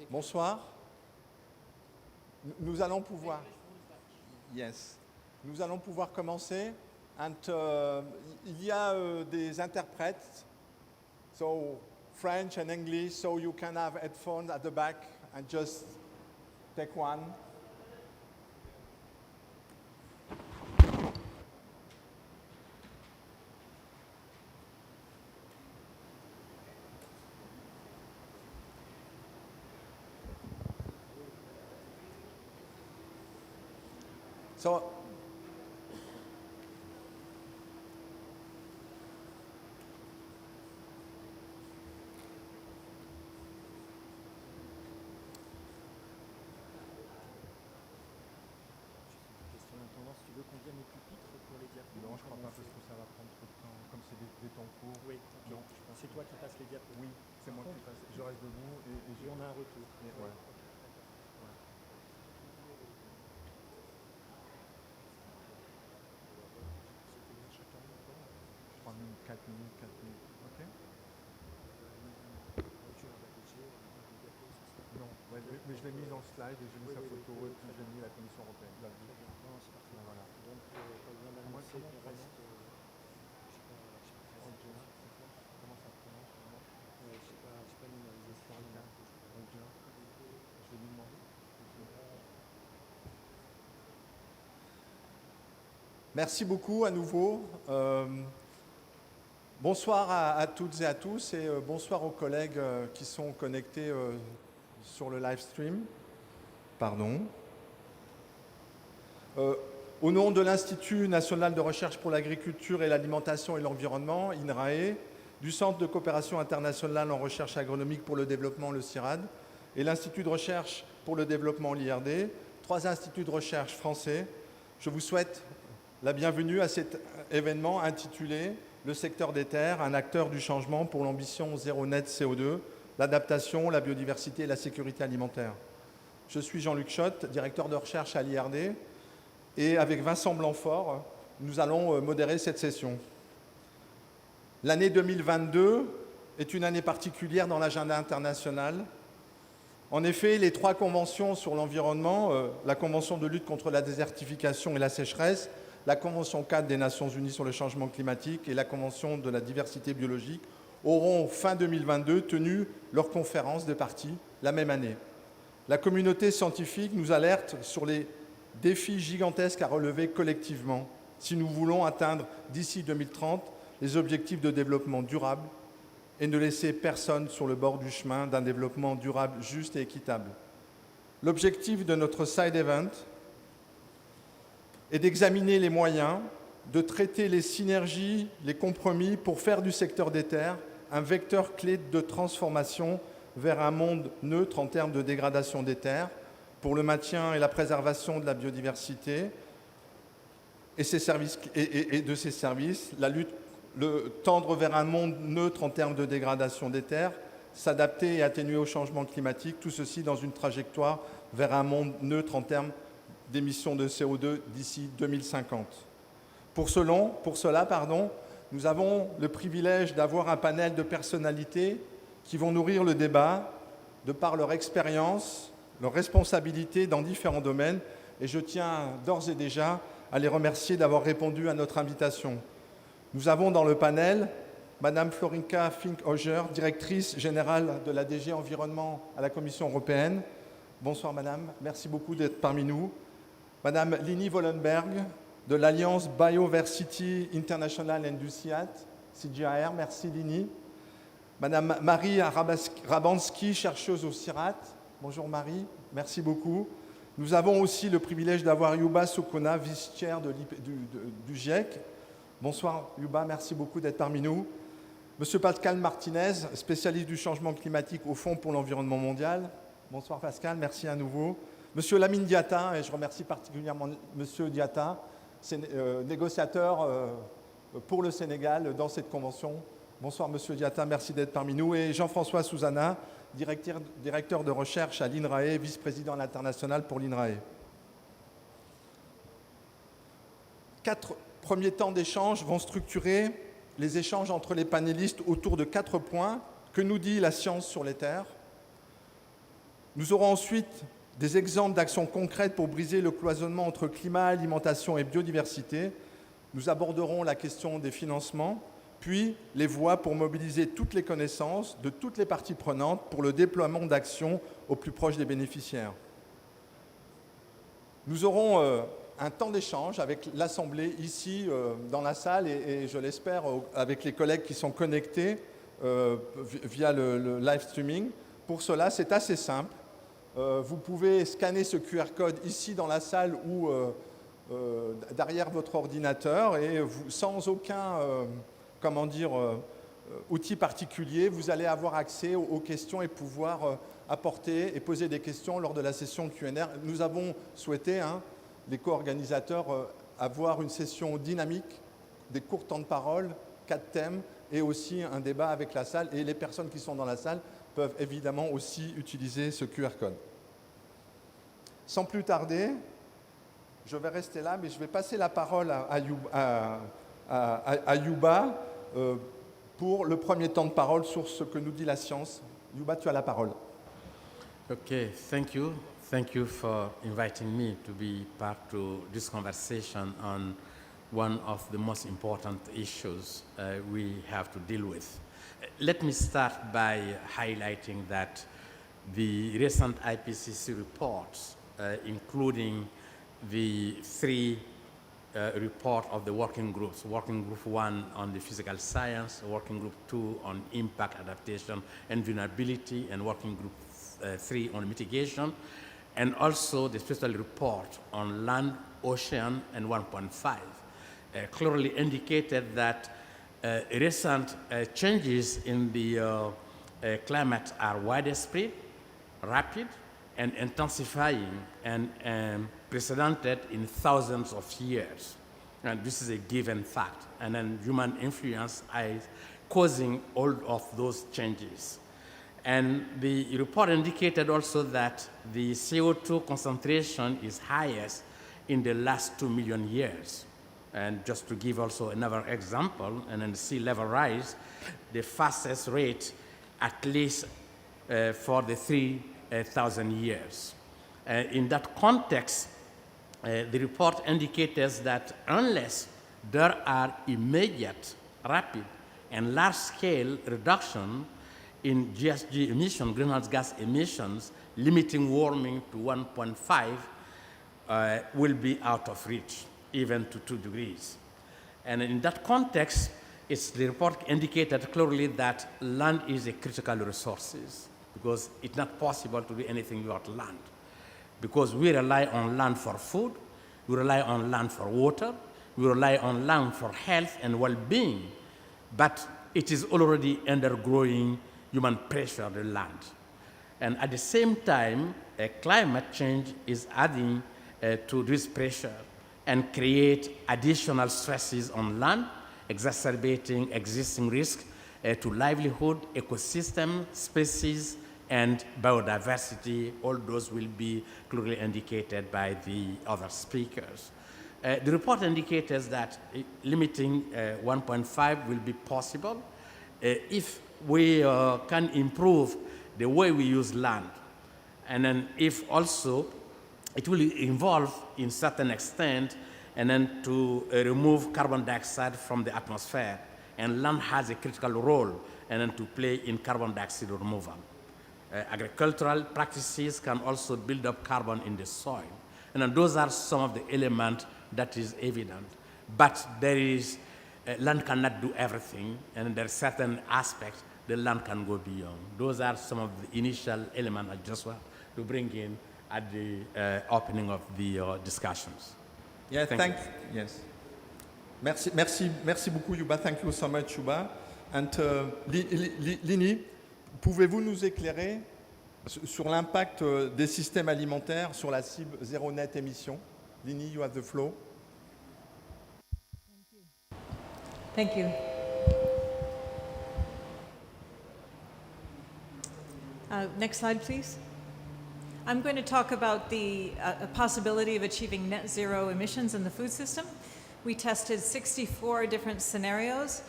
Bonsoir. Nous allons pouvoir... Yes. Nous allons pouvoir commencer. Il y a des interprètes. So, French and English, so you can have headphones at the back and just take one. So, tu veux qu'on vienne au pupitre pour les diapos? Non, je crois pas parce que ça va prendre trop de temps. Comme c'est des temps courts. Oui, okay. Non, c'est toi qui passes les diapos. Oui, c'est moi qui passe. Je reste debout et on a un retour. Et, ouais. 3 minutes, 4 minutes, 4 minutes. Ok. Non, ouais, mais je l'ai mis dans le slide et j'ai mis sa photo et puis j'ai mis la Commission européenne. Non, c'est parfait. Voilà. Donc, pas besoin d'annoncer qu'on reste... Comment ça se prononce? Je sais pas numérisé. Je vais lui demander. merci beaucoup à nouveau. Bonsoir à toutes et à tous et bonsoir aux collègues qui sont connectés sur le live stream. Pardon. Au nom de l'Institut national de recherche pour l'agriculture et l'alimentation et l'environnement, INRAE, du Centre de coopération internationale en recherche agronomique pour le développement, le CIRAD, et l'Institut de recherche pour le développement, l'IRD, 3 instituts de recherche français, je vous souhaite la bienvenue à cet événement intitulé « Le secteur des terres, un acteur du changement pour l'ambition zéro net CO2, l'adaptation, la biodiversité et la sécurité alimentaire ». Je suis Jean-Luc Chotte, directeur de recherche à l'IRD, et avec Vincent Blanfort, nous allons modérer cette session. L'année 2022 est une année particulière dans l'agenda international. En effet, les 3 conventions sur l'environnement, la Convention de lutte contre la désertification et la sécheresse, la Convention 4 des Nations Unies sur le changement climatique et la Convention de la diversité biologique auront, fin 2022, tenu leur conférence de parties la même année. La communauté scientifique nous alerte sur les défis gigantesques à relever collectivement si nous voulons atteindre d'ici 2030 les objectifs de développement durable et ne laisser personne sur le bord du chemin d'un développement durable juste et équitable. L'objectif de notre side event est d'examiner les moyens, de traiter les synergies, les compromis pour faire du secteur des terres un vecteur clé de transformation vers un monde neutre en termes de dégradation des terres, pour le maintien et la préservation de la biodiversité et de ses services, la lutte, tendre vers un monde neutre en termes de dégradation des terres, s'adapter et atténuer au changement climatique, tout ceci dans une trajectoire vers un monde neutre en termes d'émissions de CO2 d'ici 2050. Pour cela, nous avons le privilège d'avoir un panel de personnalités qui vont nourrir le débat de par leur expérience, leurs responsabilités dans différents domaines, et je tiens d'ores et déjà à les remercier d'avoir répondu à notre invitation. Nous avons dans le panel Madame Florinka Fink-Hoger, directrice générale de la DG Environnement à la Commission européenne. Bonsoir Madame, merci beaucoup d'être parmi nous. Madame Lini Wollenberg, de l'Alliance Biodiversity International and du CIRAD, merci Lini. Madame Marie Hrabanski, chercheuse au CIRAD. Bonjour Marie, merci beaucoup. Nous avons aussi le privilège d'avoir Yuba Sokona, vice-chair du GIEC. Bonsoir Yuba, merci beaucoup d'être parmi nous. Monsieur Pascal Martinez, spécialiste du changement climatique au Fonds pour l'environnement mondial. Bonsoir Pascal, merci à nouveau. Monsieur Lamine Diatta, et je remercie particulièrement Monsieur Diatta, négociateur pour le Sénégal dans cette convention. Bonsoir Monsieur Diatta, merci d'être parmi nous. Et Jean-François Souzana, directeur de recherche à l'INRAE, vice-président à l'international pour l'INRAE. 4 premiers temps d'échange vont structurer les échanges entre les panélistes autour de 4 points. Que nous dit la science sur les terres? Nous aurons ensuite des exemples d'actions concrètes pour briser le cloisonnement entre climat, alimentation et biodiversité. Nous aborderons la question des financements, puis les voies pour mobiliser toutes les connaissances de toutes les parties prenantes pour le déploiement d'actions au plus proche des bénéficiaires. Nous aurons un temps d'échange avec l'Assemblée ici dans la salle et je l'espère avec les collègues qui sont connectés via le live streaming. Pour cela, c'est assez simple. Vous pouvez scanner ce QR code ici dans la salle ou derrière votre ordinateur et vous, sans aucun outil particulier, vous allez avoir accès aux questions et pouvoir apporter et poser des questions lors de la session Q&A. Nous avons souhaité, les co-organisateurs, avoir une session dynamique, des courts temps de parole, 4 thèmes et aussi un débat avec la salle. Et les personnes qui sont dans la salle peuvent évidemment aussi utiliser ce QR code. Sans plus tarder, je vais rester là, mais je vais passer la parole à Yuba pour le premier temps de parole sur ce que nous dit la science. Yuba, tu as la parole. Okay, thank you. Thank you for inviting me to be part of this conversation on one of the most important issues we have to deal with. Let me start by highlighting that the recent IPCC reports, including the 3 report of the working groups, Working Group 1 on the physical science, Working Group 2 on impact, adaptation, and vulnerability, and Working Group 3 on mitigation, and also the special report on land, ocean, and 1.5, clearly indicated that recent changes in the climate are widespread, rapid, and intensifying, and precedented in thousands of years. And this is a given fact. And then human influence is causing all of those changes. And the report indicated also that the CO2 concentration is highest in the last 2 million years. And just to give also another example, and then sea level rise, the fastest rate at least for the 3,000 years. In that context, the report indicates that unless there are immediate, rapid, and large-scale reduction in GHG emissions, greenhouse gas emissions, limiting warming to 1.5 will be out of reach, even to 2 degrees. And in that context, the report indicated clearly that land is a critical resource because it's not possible to do anything without land. Because we rely on land for food, we rely on land for water, we rely on land for health and well-being, but it is already undergoing human pressure on the land. And at the same time, climate change is adding to this pressure and create additional stresses on land, exacerbating existing risk to livelihood, ecosystem, species, and biodiversity. All those will be clearly indicated by the other speakers. The report indicates that limiting 1.5 will be possible if we can improve the way we use land. And then if also it will involve in certain extent and then to remove carbon dioxide from the atmosphere. And land has a critical role and then to play in carbon dioxide removal. Agricultural practices can also build up carbon in the soil. And then those are some of the elements that is evident. But there is, land cannot do everything, and there are certain aspects the land can go beyond. Those are some of the initial elements I just want to bring in at the opening of the discussions. Yeah, thanks. Yes. Merci beaucoup, Yuba. Thank you so much, Yuba. And Lini, pouvez-vous nous éclairer sur l'impact des systèmes alimentaires sur la cible zéro net émission? Lini, you have the floor. Thank you. Next slide, please. I'm going to talk about the possibility of achieving net zero emissions in the food system. We tested 64 different scenarios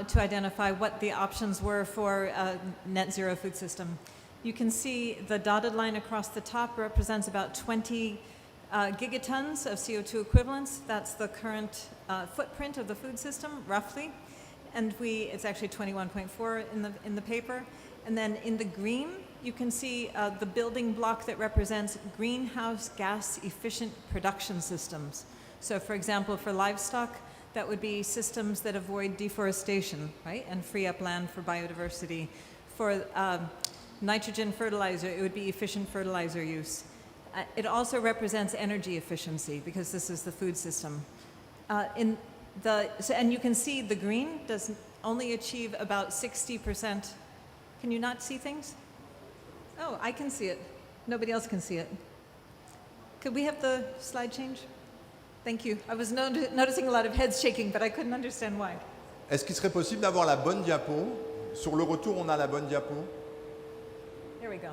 to identify what the options were for a net zero food system. You can see the dotted line across the top represents about 20 gigatons of CO2 equivalents. That's the current footprint of the food system, roughly. And it's actually 21.4 in the paper. And then in the green, you can see the building block that represents greenhouse gas efficient production systems. So for example, for livestock, that would be systems that avoid deforestation, right, and free up land for biodiversity. For nitrogen fertilizer, it would be efficient fertilizer use. It also represents energy efficiency because this is the food system. And you can see the green does only achieve about 60%. Can you not see things? Oh, I can see it. Nobody else can see it. Could we have the slide change? Thank you. I was noticing a lot of heads shaking, but I couldn't understand why. Est-ce qu'il serait possible d'avoir la bonne diapo? Sur le retour, on a la bonne diapo. There we go.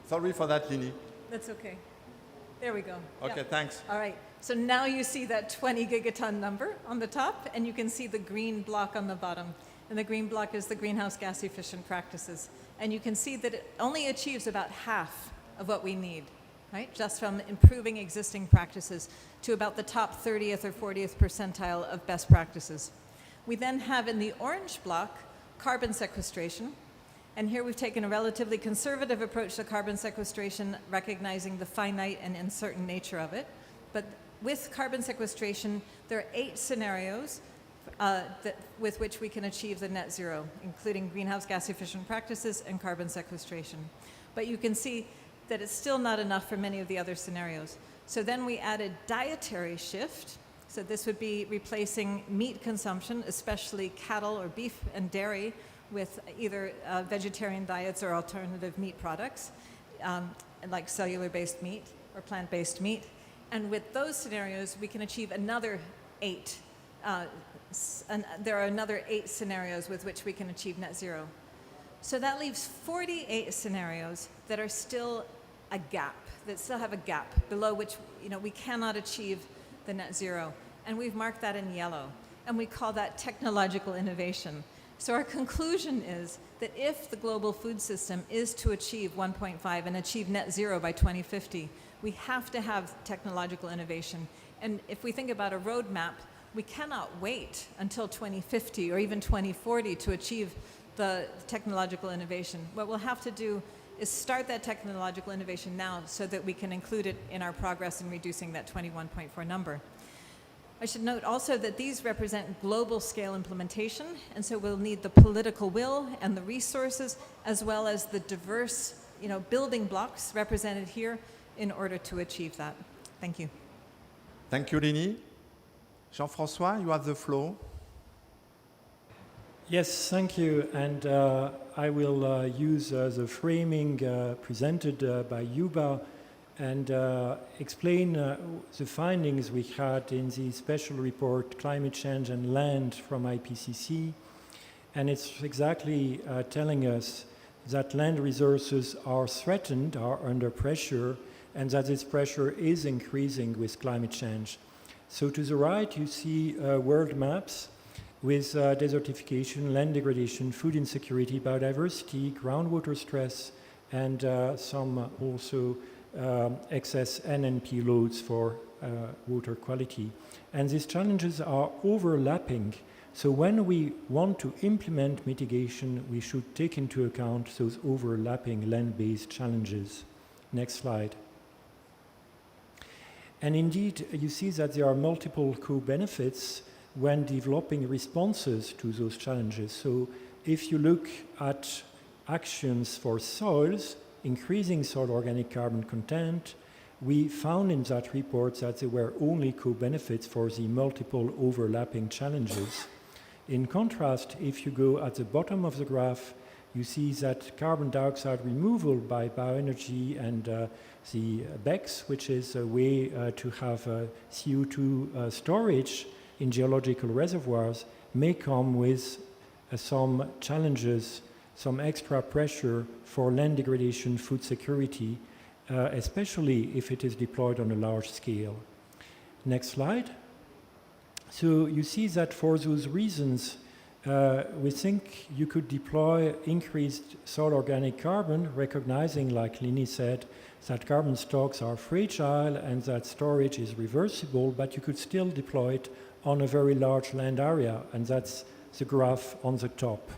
Sorry for that, Lini. That's okay. There we go. Okay, Yeah. thanks. All right. So now you see that 20 gigaton number on the top, and you can see the green block on the bottom. And the green block is the greenhouse gas efficient practices. And you can see that it only achieves about half of what we need, right? Just from improving existing practices to about the top 30th or 40th percentile of best practices. We then have in the orange block carbon sequestration. And here we've taken a relatively conservative approach to carbon sequestration, recognizing the finite and uncertain nature of it. But with carbon sequestration, there are 8 scenarios with which we can achieve the net zero, including greenhouse gas efficient practices and carbon sequestration. But you can see that it's still not enough for many of the other scenarios. So then we added dietary shift. So this would be replacing meat consumption, especially cattle or beef and dairy, with either vegetarian diets or alternative meat products, like cellular-based meat or plant-based meat. And with those scenarios, we can achieve another 8. There are another 8 scenarios with which we can achieve net zero. So that leaves 48 scenarios that are still a gap, that still have a gap below which we cannot achieve the net zero. And we've marked that in yellow. And we call that technological innovation. So our conclusion is that if the global food system is to achieve 1.5 and achieve net zero by 2050, we have to have technological innovation. And if we think about a roadmap, we cannot wait until 2050 or even 2040 to achieve the technological innovation. What we'll have to do is start that technological innovation now so that we can include it in our progress in reducing that 21.4 number. I should note also that these represent global scale implementation, and so we'll need the political will and the resources, as well as the diverse building blocks represented here in order to achieve that. Thank you. Thank you, Lini. Jean-François, you have the floor. Yes, thank you. And I will use the framing presented by Yuba and explain the findings we had in the special report Climate Change and Land from IPCC. And it's exactly telling us that land resources are threatened, are under pressure, and that this pressure is increasing with climate change. So to the right, you see world maps with desertification, land degradation, food insecurity, biodiversity, groundwater stress, and some also excess NNP loads for water quality. And these challenges are overlapping. So when we want to implement mitigation, we should take into account those overlapping land-based challenges. Next slide. And indeed, you see that there are multiple co-benefits when developing responses to those challenges. So if you look at actions for soils, increasing soil organic carbon content, we found in that report that there were only co-benefits for the multiple overlapping challenges. In contrast, if you go at the bottom of the graph, you see that carbon dioxide removal by bioenergy and the BECCS, which is a way to have CO2 storage in geological reservoirs, may come with some challenges, some extra pressure for land degradation, food security, especially if it is deployed on a large scale. Next slide. So you see that for those reasons, We think you could deploy increased soil organic carbon, recognizing, like Lini said, that carbon stocks are fragile and that storage is reversible, but you could still deploy it on a very large land area, and that's the graph on the top.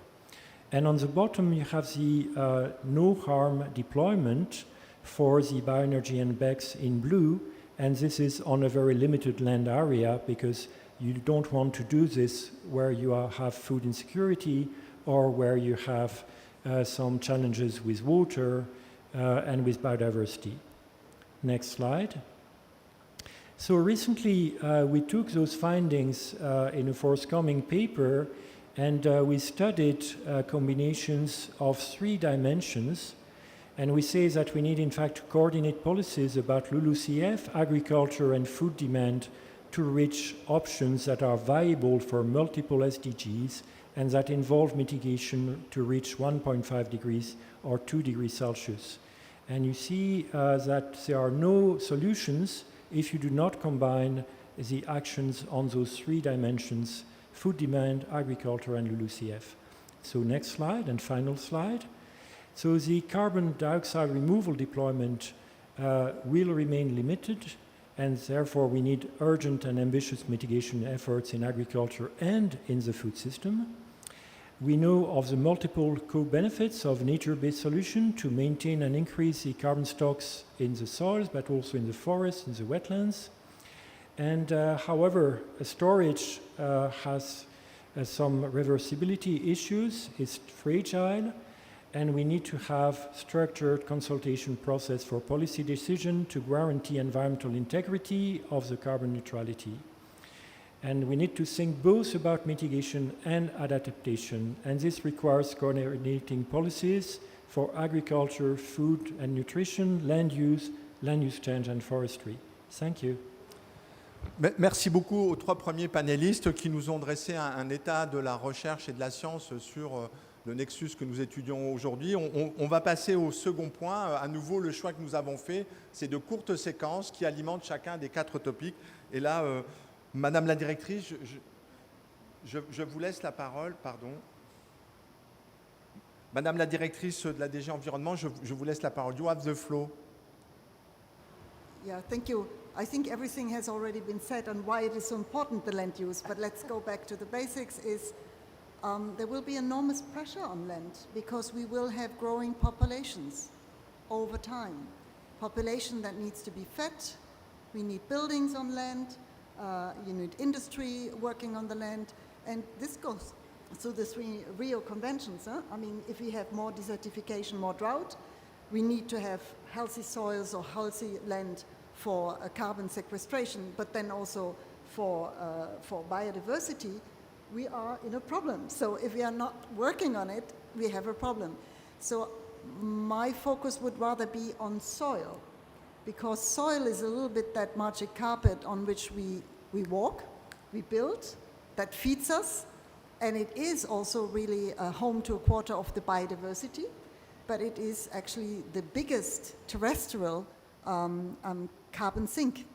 And on the bottom, you have the no-harm deployment for the bioenergy and BECCS in blue, and this is on a very limited land area because you don't want to do this where you have food insecurity or where you have some challenges with water and with biodiversity. Next slide. So recently we took those findings in a forthcoming paper and we studied combinations of 3 dimensions, and we say that we need in fact to coordinate policies about LULUCF, agriculture and food demand to reach options that are viable for multiple SDGs and that involve mitigation to reach 1.5 degrees or 2 degrees Celsius. And you see that there are no solutions if you do not combine the actions on those 3 dimensions: food demand, agriculture, and LULUCF. So next slide and final slide. So the carbon dioxide removal deployment will remain limited, and therefore we need urgent and ambitious mitigation efforts in agriculture and in the food system. We know of the multiple co-benefits of nature-based solution to maintain and increase the carbon stocks in the soils, but also in the forests, in the wetlands. And however, storage has some reversibility issues, it's fragile, and we need to have structured consultation process for policy decision to guarantee environmental integrity of the carbon neutrality. And we need to think both about mitigation and adaptation, and this requires coordinating policies for agriculture, food and nutrition, land use change and forestry. Thank you. Merci beaucoup aux 3 premiers panélistes qui nous ont dressé un état de la recherche et de la science sur le nexus que nous étudions aujourd'hui. On va passer au second point. À nouveau, le choix que nous avons fait, c'est de courtes séquences qui alimentent chacun des 4 topics. Et là, Madame la directrice, je vous laisse la parole, pardon. Madame la directrice de la DG Environnement, je vous laisse la parole. You have the floor. Yeah, thank you. I think everything has already been said on why it is so important, the land use, but let's go back to the basics. There will be enormous pressure on land because we will have growing populations over time. Population that needs to be fed, we need buildings on land, you need industry working on the land, and this goes through the 3 Rio Conventions. I mean, if we have more desertification, more drought, we need to have healthy soils or healthy land for carbon sequestration, but then also for biodiversity, we are in a problem. So if we are not working on it, we have a problem. So my focus would rather be on soil, because soil is a little bit that magic carpet on which we walk, we build, that feeds us, and it is also really a home to a quarter of the biodiversity, but it is actually the biggest terrestrial carbon sink.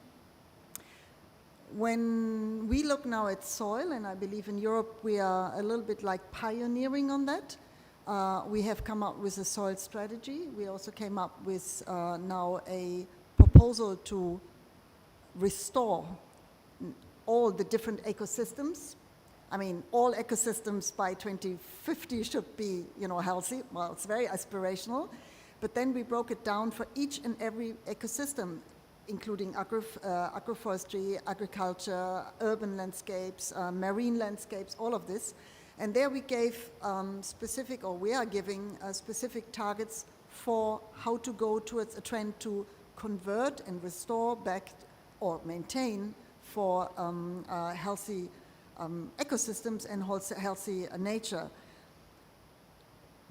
When we look now at soil, and I believe in Europe we are a little bit like pioneering on that, we have come up with a soil strategy. We also came up with now a proposal to restore all the different ecosystems. I mean, all ecosystems by 2050 should be, healthy. Well, it's very aspirational. But then we broke it down for each and every ecosystem, including agroforestry, agriculture, urban landscapes, marine landscapes, all of this. And there we gave we are giving specific targets for how to go towards a trend to convert and restore back or maintain for healthy ecosystems and healthy nature.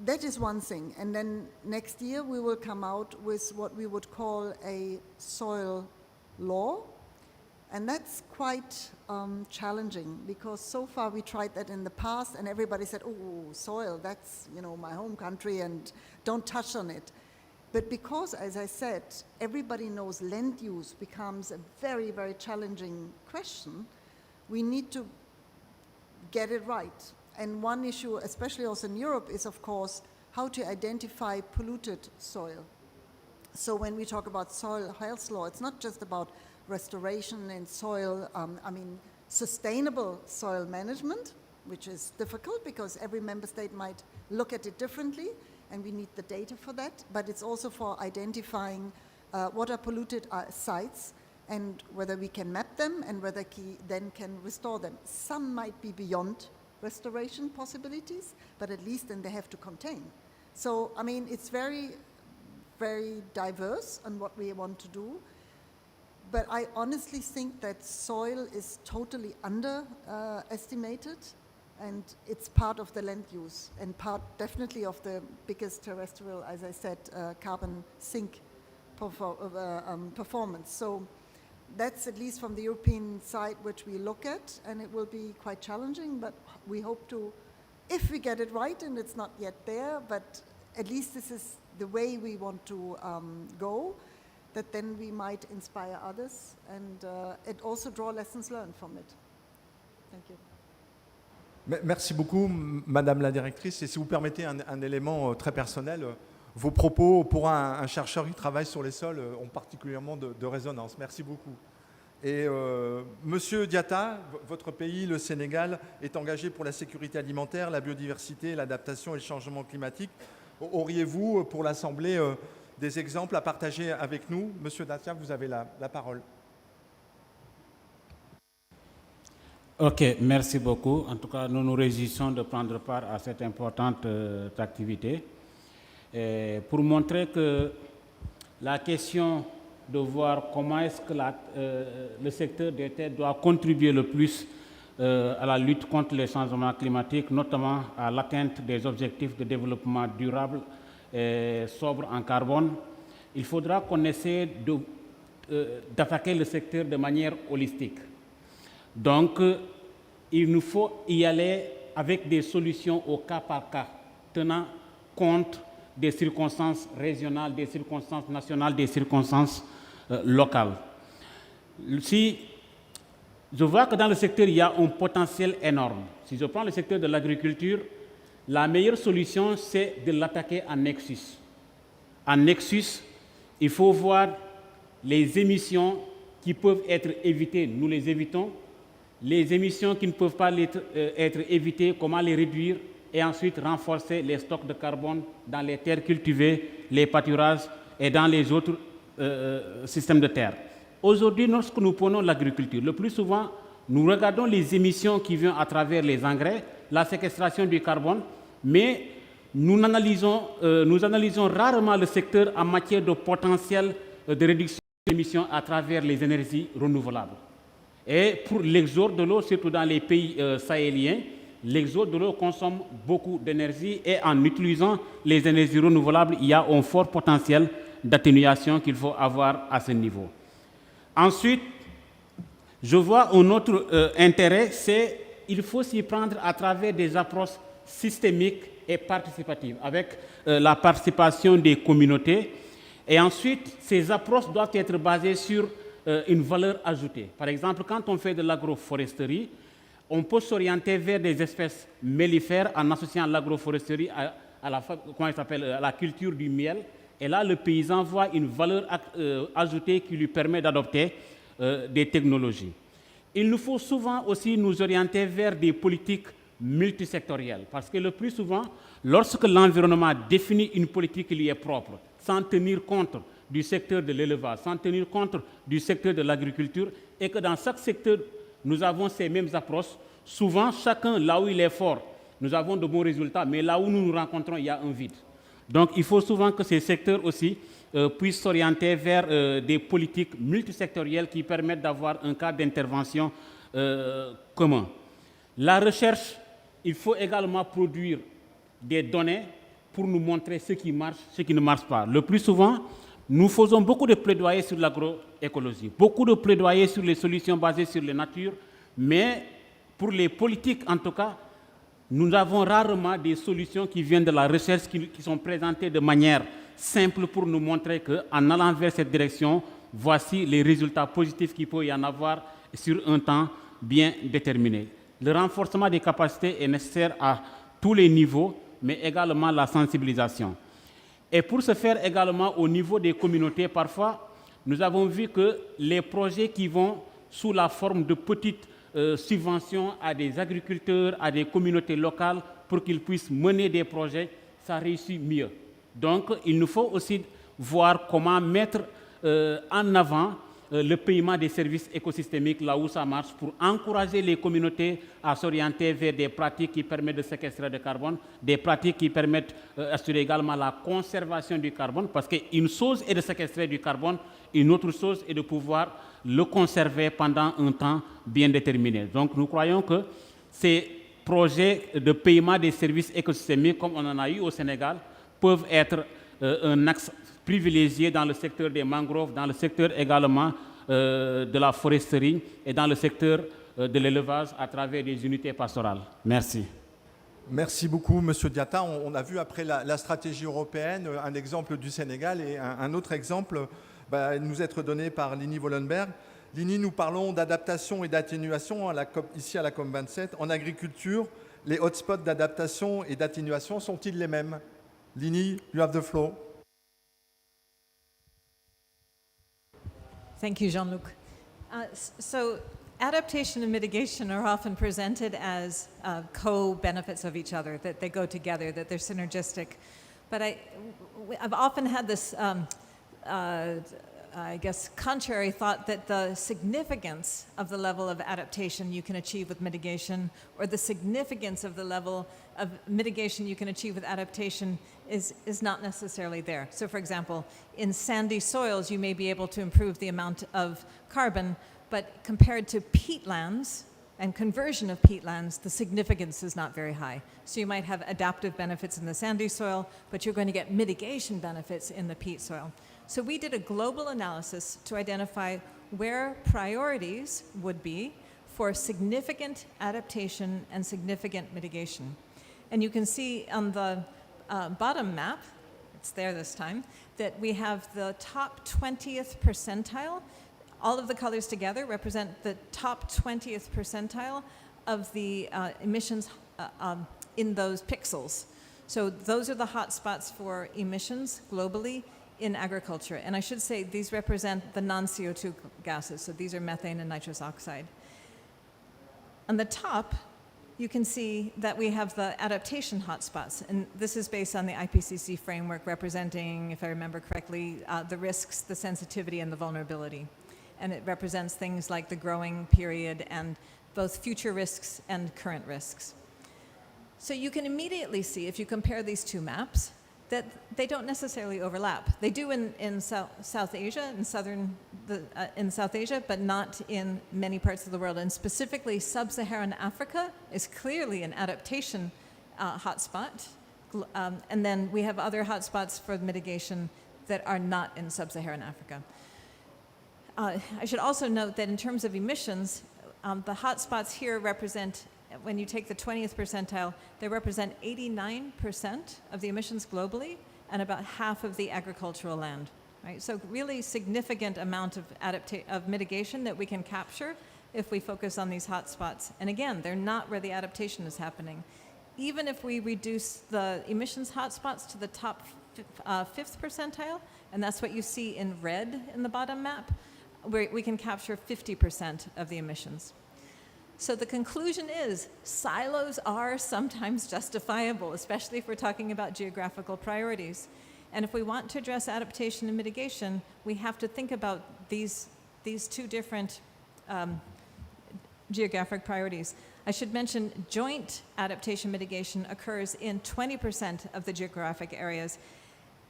That is one thing. And then next year we will come out with what we would call a soil law. And that's quite challenging, because so far we tried that in the past and everybody said, oh, soil, that's my home country and don't touch on it. But because, as I said, everybody knows land use becomes a very, very challenging question, we need to get it right. And one issue, especially also in Europe, is of course how to identify polluted soil. So when we talk about soil health law, it's not just about restoration and soil, sustainable soil management, which is difficult because every member state might look at it differently, and we need the data for that, but it's also for identifying what are polluted sites and whether we can map them and whether we then can restore them. Some might be beyond restoration possibilities, but at least then they have to contain. So, it's very, very diverse on what we want to do, but I honestly think that soil is totally underestimated, and it's part of the land use and part definitely of the biggest terrestrial, as I said, carbon sink performance. So that's at least from the European side which we look at, and it will be quite challenging, but we hope to, if we get it right, and it's not yet there, but at least this is the way we want to go, that then we might inspire others and it also draw lessons learned from it. Thank you. Merci beaucoup, Madame la Directrice. Et si vous permettez un élément très personnel, vos propos pour un chercheur qui travaille sur les sols ont particulièrement de résonance. Merci beaucoup. Et Monsieur Diatta, votre pays, le Sénégal, est engagé pour la sécurité alimentaire, la biodiversité, l'adaptation et le changement climatique. Auriez-vous, pour l'Assemblée, des exemples à partager avec nous? Monsieur Diatta, vous avez la parole. Ok, merci beaucoup. En tout cas, nous nous réjouissons de prendre part à cette importante activité. Et pour montrer que la question de voir comment est-ce que le secteur des terres doit contribuer le plus à la lutte contre les changements climatiques, notamment à l'atteinte des objectifs de développement durable et sobre en carbone, il faudra qu'on essaie d'attaquer le secteur de manière holistique. Donc, il nous faut y aller avec des solutions au cas par cas, tenant compte des circonstances régionales, des circonstances nationales, des circonstances locales. Si je vois que dans le secteur, il y a un potentiel énorme. Si je prends le secteur de l'agriculture, la meilleure solution, c'est de l'attaquer en nexus. En nexus, il faut voir les émissions qui peuvent être évitées, nous les évitons. Les émissions qui ne peuvent pas être évitées, comment les réduire, et ensuite renforcer les stocks de carbone dans les terres cultivées, les pâturages et dans les autres systèmes de terre. Aujourd'hui, lorsque nous prenons l'agriculture, le plus souvent, nous regardons les émissions qui viennent à travers les engrais, la séquestration du carbone, mais nous analysons rarement le secteur en matière de potentiel de réduction des émissions à travers les énergies renouvelables. Et pour l'exode de l'eau, surtout dans les pays sahéliens, l'exode de l'eau consomme beaucoup d'énergie et en utilisant les énergies renouvelables, il y a un fort potentiel d'atténuation qu'il faut avoir à ce niveau. Ensuite, je vois un autre intérêt, c'est qu'il faut s'y prendre à travers des approches systémiques et participatives, avec la participation des communautés. Et ensuite, ces approches doivent être basées sur une valeur ajoutée. Par exemple, quand on fait de l'agroforesterie, on peut s'orienter vers des espèces mellifères en associant l'agroforesterie à la culture du miel. Et là, le paysan voit une valeur ajoutée qui lui permet d'adopter des technologies. Il nous faut souvent aussi nous orienter vers des politiques multisectorielles, parce que le plus souvent, lorsque l'environnement définit une politique qui lui est propre, sans tenir compte du secteur de l'élevage, sans tenir compte du secteur de l'agriculture, et que dans chaque secteur, nous avons ces mêmes approches. Souvent, chacun, là où il est fort, nous avons de bons résultats, mais là où nous nous rencontrons, il y a un vide. Donc, il faut souvent que ces secteurs aussi puissent s'orienter vers des politiques multisectorielles qui permettent d'avoir un cadre d'intervention commun. La recherche, il faut également produire des données pour nous montrer ce qui marche, ce qui ne marche pas. Le plus souvent, nous faisons beaucoup de plaidoyer sur l'agroécologie, beaucoup de plaidoyer sur les solutions basées sur la nature, mais pour les politiques, en tout cas, nous avons rarement des solutions qui viennent de la recherche, qui sont présentées de manière simple pour nous montrer qu'en allant vers cette direction, voici les résultats positifs qu'il peut y en avoir sur un temps bien déterminé. Le renforcement des capacités est nécessaire à tous les niveaux, mais également la sensibilisation. Et pour ce faire également au niveau des communautés, parfois, nous avons vu que les projets qui vont sous la forme de petites subventions à des agriculteurs, à des communautés locales, pour qu'ils puissent mener des projets, ça réussit mieux. Donc, il nous faut aussi voir comment mettre en avant le paiement des services écosystémiques là où ça marche pour encourager les communautés à s'orienter vers des pratiques qui permettent de séquestrer du carbone, des pratiques qui permettent d'assurer également la conservation du carbone, parce qu'une chose est de séquestrer du carbone, une autre chose est de pouvoir le conserver pendant un temps bien déterminé. Donc nous croyons que ces projets de paiement des services écosystémiques, comme on en a eu au Sénégal, peuvent être un axe privilégié dans le secteur des mangroves, dans le secteur également de la foresterie et dans le secteur de l'élevage à travers des unités pastorales. Merci. Merci beaucoup, Monsieur Diatta. On a vu après la stratégie européenne un exemple du Sénégal et un autre exemple nous être donné par Lini Wollenberg. Lini, nous parlons d'adaptation et d'atténuation ici à la COP27. En agriculture, les hotspots d'adaptation et d'atténuation sont-ils les mêmes? Lini, you have the floor. Thank you, Jean-Luc. So adaptation and mitigation are often presented as co-benefits of each other, that they go together, that they're synergistic. But I've often had this, I guess, contrary thought that the significance of the level of adaptation you can achieve with mitigation, or the significance of the level of mitigation you can achieve with adaptation is not necessarily there. So for example, in sandy soils, you may be able to improve the amount of carbon, but compared to peatlands and conversion of peatlands, the significance is not very high. So you might have adaptive benefits in the sandy soil, but you're going to get mitigation benefits in the peat soil. So we did a global analysis to identify where priorities would be for significant adaptation and significant mitigation. And you can see on the bottom map, it's there this time, that we have the top 20th percentile. All of the colors together represent the top 20th percentile of the emissions in those pixels. So those are the hot spots for emissions globally in agriculture. And I should say these represent the non-CO2 gases. So these are methane and nitrous oxide. On the top, you can see that we have the adaptation hotspots. And this is based on the IPCC framework representing, if I remember correctly, the risks, the sensitivity, and the vulnerability. And it represents things like the growing period and both future risks and current risks. So you can immediately see, if you compare these two maps, that they don't necessarily overlap. They do in South Asia, in South Asia, but not in many parts of the world. And specifically, Sub-Saharan Africa is clearly an adaptation hotspot. And then we have other hotspots for mitigation that are not in Sub-Saharan Africa. I should also note that in terms of emissions, the hotspots here represent, when you take the 20th percentile, they represent 89% of the emissions globally and about half of the agricultural land. Right? So really significant amount of mitigation that we can capture if we focus on these hotspots. And again, they're not where the adaptation is happening. Even if we reduce the emissions hotspots to the top 5th percentile, and that's what you see in red in the bottom map, we can capture 50% of the emissions. So the conclusion is silos are sometimes justifiable, especially if we're talking about geographical priorities. And if we want to address adaptation and mitigation, we have to think about these two different geographic priorities. I should mention joint adaptation mitigation occurs in 20% of the geographic areas,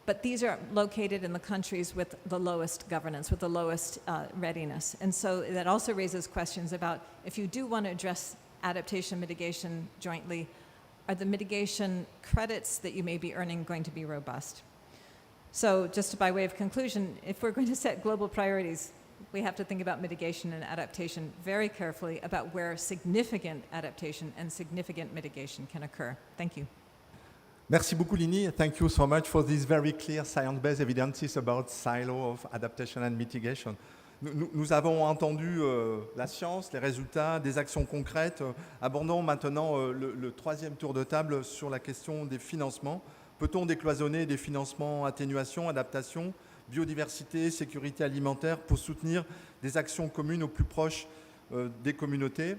but these are located in the countries with the lowest governance, with the lowest readiness. And so that also raises questions about if you do want to address adaptation mitigation jointly, are the mitigation credits that you may be earning going to be robust? So just by way of conclusion, if we're going to set global priorities, we have to think about mitigation and adaptation very carefully about where significant adaptation and significant mitigation can occur. Thank you. Merci beaucoup, Lini. Thank you so much for these very clear science-based evidences about silo of adaptation and mitigation. Nous avons entendu la science, les résultats, des actions concrètes. Abordons maintenant le troisième tour de table sur la question des financements. Peut-on décloisonner des financements atténuation, adaptation, biodiversité, sécurité alimentaire pour soutenir des actions communes au plus proche des communautés?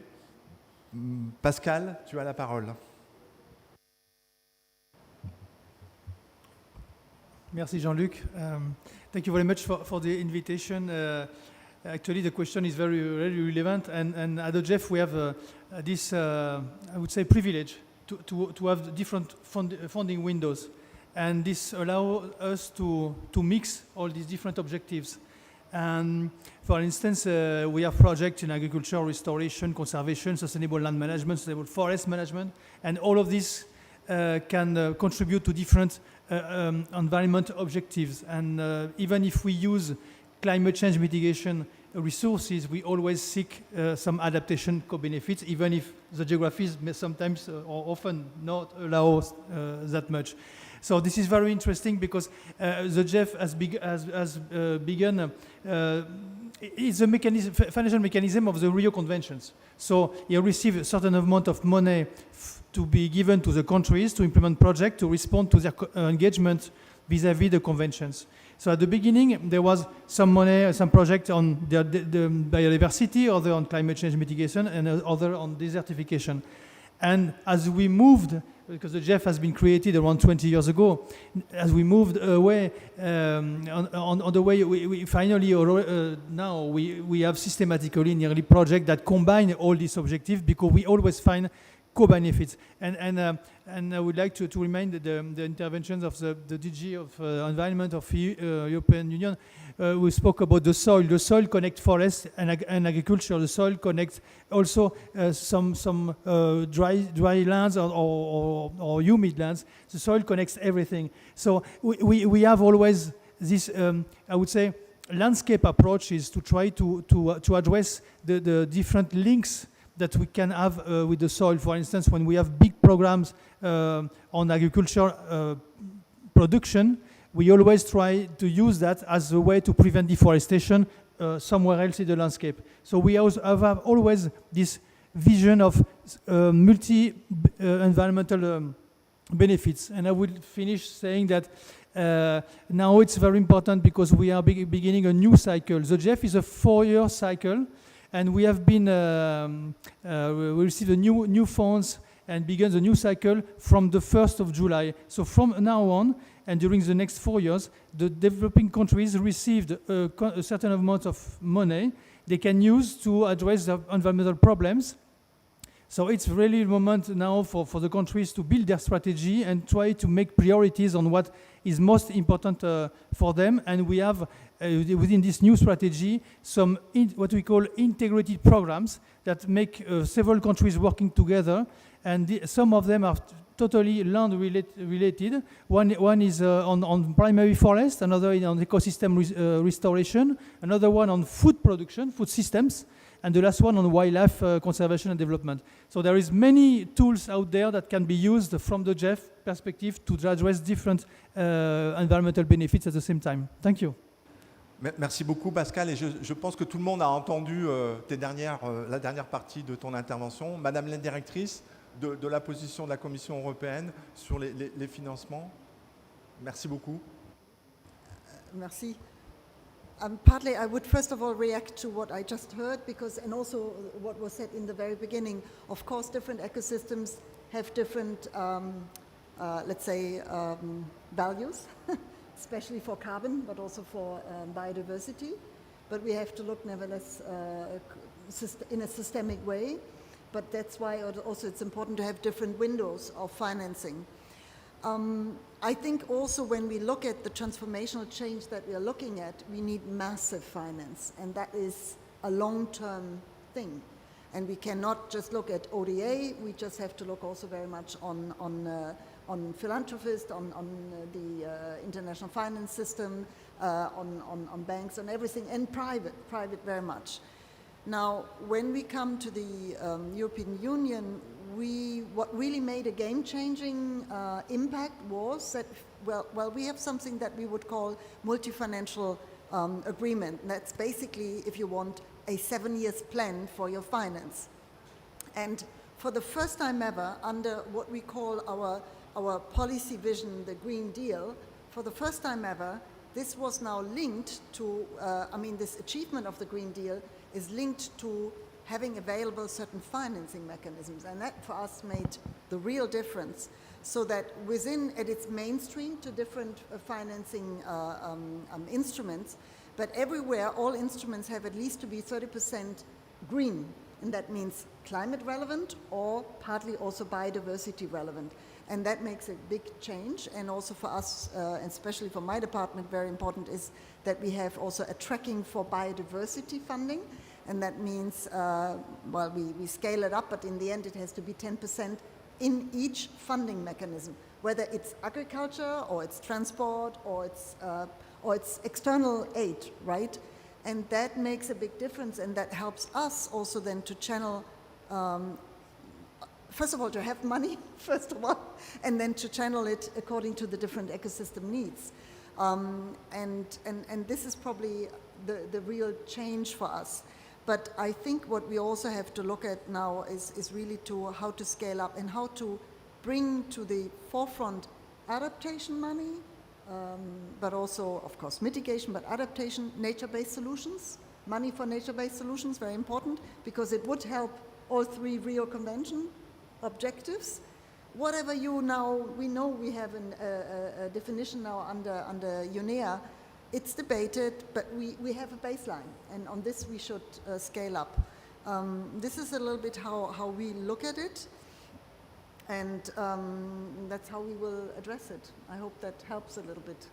Pascal, tu as la parole. Merci Jean-Luc. Thank you very much for the invitation. Actually, the question is very relevant, and at the GEF we have this, I would say, privilege to have different funding windows, and this allows us to mix all these different objectives. And for instance, we have projects in agriculture, restoration, conservation, sustainable land management, sustainable forest management, and all of this can contribute to different environment objectives. And even if we use climate change mitigation resources, we always seek some adaptation co-benefits, even if the geographies may sometimes or often not allow that much. So this is very interesting because the GEF has begun is a mechanism, financial mechanism of the Rio Conventions. So you receive a certain amount of money to be given to the countries to implement projects to respond to their engagement vis-à-vis the conventions. So at the beginning, there was some money, some project on the biodiversity, other on climate change mitigation, and other on desertification. And as we moved, because the GEF has been created around 20 years ago, as we moved away on the way, we finally, now we have systematically nearly projects that combine all these objectives because we always find co-benefits. And I would like to remind the interventions of the DG of Environment of European Union. We spoke about the soil. The soil connects forest and agriculture. The soil connects also some dry lands or humid lands. The soil connects everything. So we have always this, I would say, landscape approach is to try to address the different links that we can have with the soil. For instance, when we have big programs on agriculture production, we always try to use that as a way to prevent deforestation somewhere else in the landscape. So we have always this vision of multi-environmental benefits. And I will finish saying that now it's very important because we are beginning a new cycle. The GEF is a 4-year cycle, and we have been, we received a new funds and began the new cycle from the 1st of July. So from now on, and during the next 4 years, the developing countries received a certain amount of money they can use to address the environmental problems. So it's really the moment now for the countries to build their strategy and try to make priorities on what is most important for them. And we have, within this new strategy, some what we call integrated programs that make several countries working together. And some of them are totally land related. One is on primary forest, another on ecosystem restoration, another one on food production, food systems, and the last one on wildlife conservation and development. So there is many tools out there that can be used from the GEF perspective to address different environmental benefits at the same time. Thank you. Merci beaucoup Pascal, et je pense que tout le monde a entendu la dernière partie de ton intervention. Madame la directrice, de la position de la Commission européenne sur les financements. Merci beaucoup. Merci. Partly, I would first of all react to what I just heard, because, and also what was said in the very beginning. Of course, different ecosystems have different, let's say, values, especially for carbon, but also for biodiversity. But we have to look, nevertheless, in a systemic way. But that's why also it's important to have different windows of financing. I think also when we look at the transformational change that we are looking at, we need massive finance, and that is a long-term thing. And we cannot just look at ODA, we just have to look also very much on philanthropists, on the international finance system, on banks, on everything, and private very much. Now, when we come to the European Union, what really made a game-changing impact was that, well, we have something that we would call multi-financial agreement. And that's basically, if you want, a 7 years plan for your finance. And for the first time ever, under what we call our policy vision, the Green Deal, for the first time ever, this was now linked to, this achievement of the Green Deal is linked to having available certain financing mechanisms. And that for us made the real difference. So that within, at its mainstream to different financing instruments, but everywhere all instruments have at least to be 30% green. And that means climate relevant or partly also biodiversity relevant. And that makes a big change. And also for us, and especially for my department, very important is that we have also a tracking for biodiversity funding. And that means, we scale it up, but in the end it has to be 10% in each funding mechanism, whether it's agriculture or it's transport or it's external aid, right? And that makes a big difference, and that helps us also then to channel, first of all, to have money, first of all, and then to channel it according to the different ecosystem needs. And this is probably the real change for us. But I think what we also have to look at now is really to how to scale up and how to bring to the forefront adaptation money, but also, of course, mitigation, but adaptation, nature-based solutions, money for nature-based solutions, very important, because it would help all 3 Rio Convention objectives. Whatever we know we have a definition now under UNEA. It's debated, but we have a baseline, and on this we should scale up. This is a little bit how we look at it, and that's how we will address it. I hope that helps a little bit.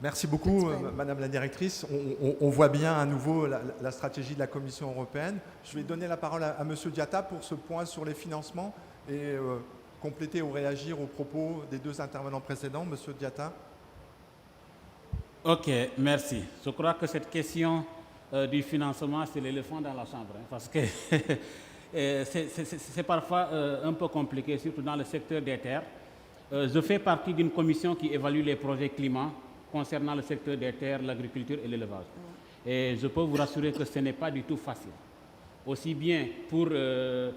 Merci beaucoup, Madame la Directrice. On voit bien à nouveau la stratégie de la Commission européenne. Je vais donner la parole à Monsieur Diatta pour ce point sur les financements et compléter ou réagir aux propos des 2 intervenants précédents. Monsieur Diatta. Ok, merci. Je crois que cette question du financement, c'est l'éléphant dans la chambre, parce que c'est parfois un peu compliqué, surtout dans le secteur des terres. Je fais partie d'une commission qui évalue les projets climat concernant le secteur des terres, l'agriculture et l'élevage. Et je peux vous rassurer que ce n'est pas du tout facile. Aussi bien pour le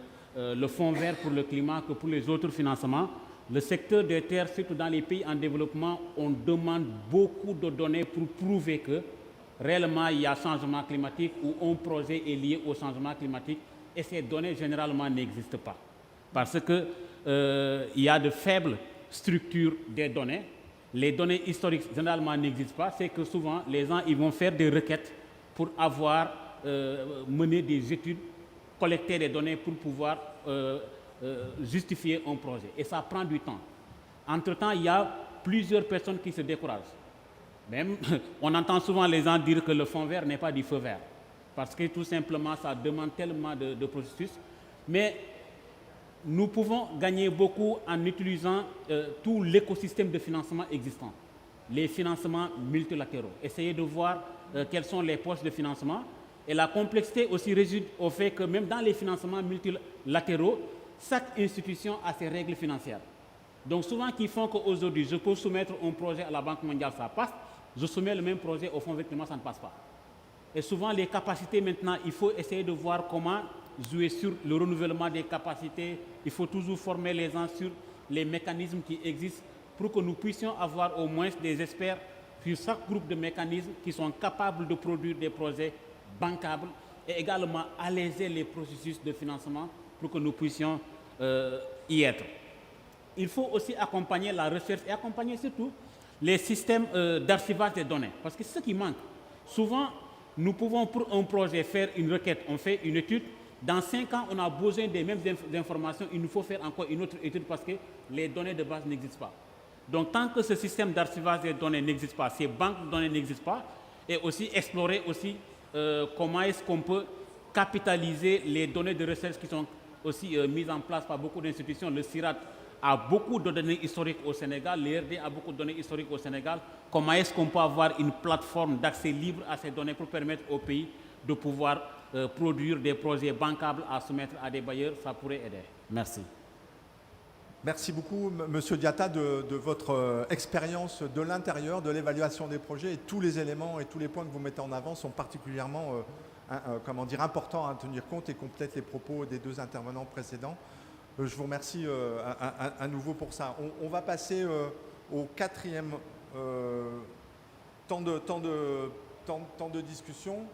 Fonds vert pour le climat que pour les autres financements, le secteur des terres, surtout dans les pays en développement, on demande beaucoup de données pour prouver que réellement il y a changement climatique ou un projet est lié au changement climatique, et ces données généralement n'existent pas. Parce qu'il y a de faibles structures des données. Les données historiques généralement n'existent pas. C'est que souvent les gens ils vont faire des requêtes pour avoir mené des études, collecter des données pour pouvoir justifier un projet. Et ça prend du temps. Entre-temps, il y a plusieurs personnes qui se découragent. Même, on entend souvent les gens dire que le fond vert n'est pas du feu vert. Parce que tout simplement, ça demande tellement de processus. Mais nous pouvons gagner beaucoup en utilisant tout l'écosystème de financement existant. Les financements multilatéraux. Essayer de voir quelles sont les poches de financement. Et la complexité aussi réside au fait que même dans les financements multilatéraux, chaque institution a ses règles financières. Donc souvent, qui font qu'aujourd'hui, je peux soumettre un projet à la Banque mondiale, ça passe. Je soumets le même projet au Fonds vert climat, ça ne passe pas. Et souvent, les capacités maintenant, il faut essayer de voir comment jouer sur le renouvellement des capacités. Il faut toujours former les gens sur les mécanismes qui existent pour que nous puissions avoir au moins des experts sur chaque groupe de mécanismes qui sont capables de produire des projets bancables et également alléger les processus de financement pour que nous puissions y être. Il faut aussi accompagner la recherche et accompagner surtout les systèmes d'archivage des données. Parce que c'est ce qui manque. Souvent, nous pouvons pour un projet faire une requête, on fait une étude. Dans 5 ans, on a besoin des mêmes informations. Il nous faut faire encore une autre étude parce que les données de base n'existent pas. Donc, tant que ce système d'archivage des données n'existe pas, ces banques de données n'existent pas, et aussi explorer aussi comment est-ce qu'on peut capitaliser les données de recherche qui sont aussi mises en place par beaucoup d'institutions. Le CIRAD a beaucoup de données historiques au Sénégal, l'IRD a beaucoup de données historiques au Sénégal. Comment est-ce qu'on peut avoir une plateforme d'accès libre à ces données pour permettre au pays de pouvoir produire des projets bancables à soumettre à des bailleurs? Ça pourrait aider. Merci. Merci beaucoup, Monsieur Diatta, de votre expérience de l'intérieur, de l'évaluation des projets, et tous les éléments et tous les points que vous mettez en avant sont particulièrement importants à tenir compte et complètent les propos des deux intervenants précédents. Je vous remercie à nouveau pour ça. On va passer au quatrième temps de discussion.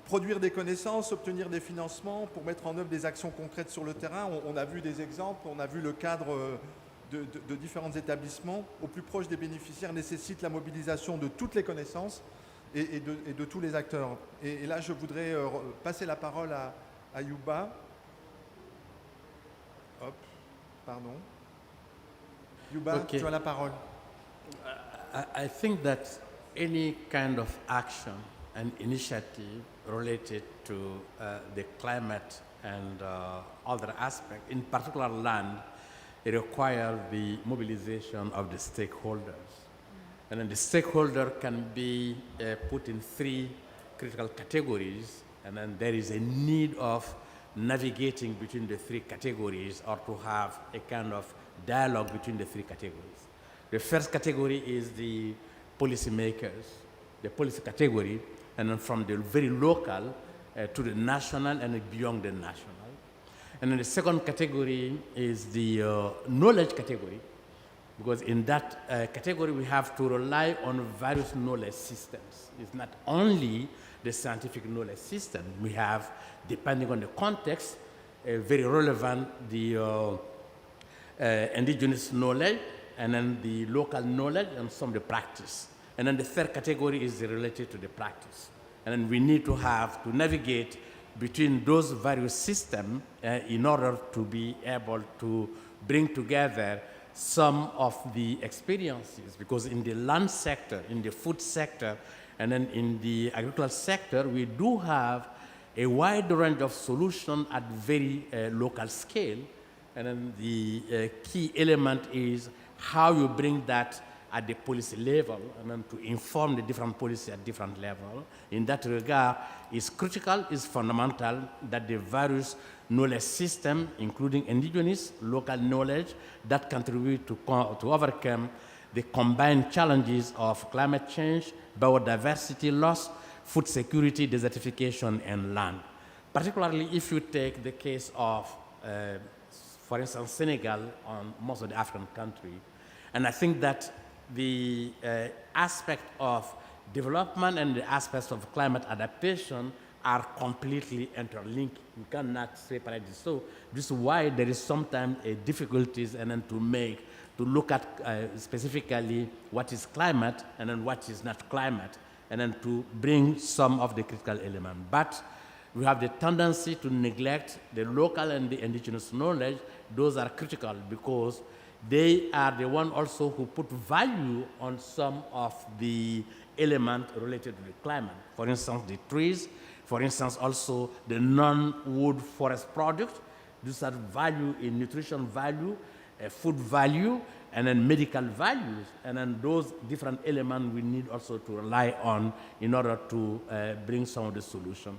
Produire des connaissances, obtenir des financements pour mettre en œuvre des actions concrètes sur le terrain. On a vu des exemples, on a vu le cadre de différents établissements. Au plus proche des bénéficiaires nécessite la mobilisation de toutes les connaissances et de tous les acteurs. Et là, je voudrais passer la parole à Yuba. Hop, pardon. Yuba, Okay. tu as la parole. I think that any kind of action and initiative related to the climate and other aspects, in particular land, it requires the mobilization of the stakeholders. And then the stakeholder can be put in three critical categories, and then there is a need of navigating between the three categories or to have a kind of dialogue between the three categories. The first category is the policymakers, the policy category, and then from the very local to the national and beyond the national. And then the second category is the knowledge category, because in that category we have to rely on various knowledge systems. It's not only the scientific knowledge system. We have, depending on the context, very relevant the indigenous knowledge, and then the local knowledge, and some of the practice. And then the third category is related to the practice. And then we need to have to navigate between those various systems in order to be able to bring together some of the experiences, because in the land sector, in the food sector, and then in the agricultural sector, we do have a wide range of solutions at very local scale. And then the key element is how you bring that at the policy level, and then to inform the different policy at different level. In that regard, it's critical, it's fundamental that the various knowledge systems, including indigenous, local knowledge, that contribute to overcome the combined challenges of climate change, biodiversity loss, food security, desertification, and land. Particularly if you take the case of, for instance, Senegal on most of the African countries. And I think that the aspect of development and the aspects of climate adaptation are completely interlinked. You cannot separate this. So this is why there is sometimes difficulties and then to look at specifically what is climate and then what is not climate, and then to bring some of the critical elements. But we have the tendency to neglect the local and the indigenous knowledge. Those are critical because they are the one also who put value on some of the elements related to the climate. For instance, the trees, for instance, also the non-wood forest products. These are value in nutrition value, food value, and then medical values. And then those different elements we need also to rely on in order to bring some of the solution.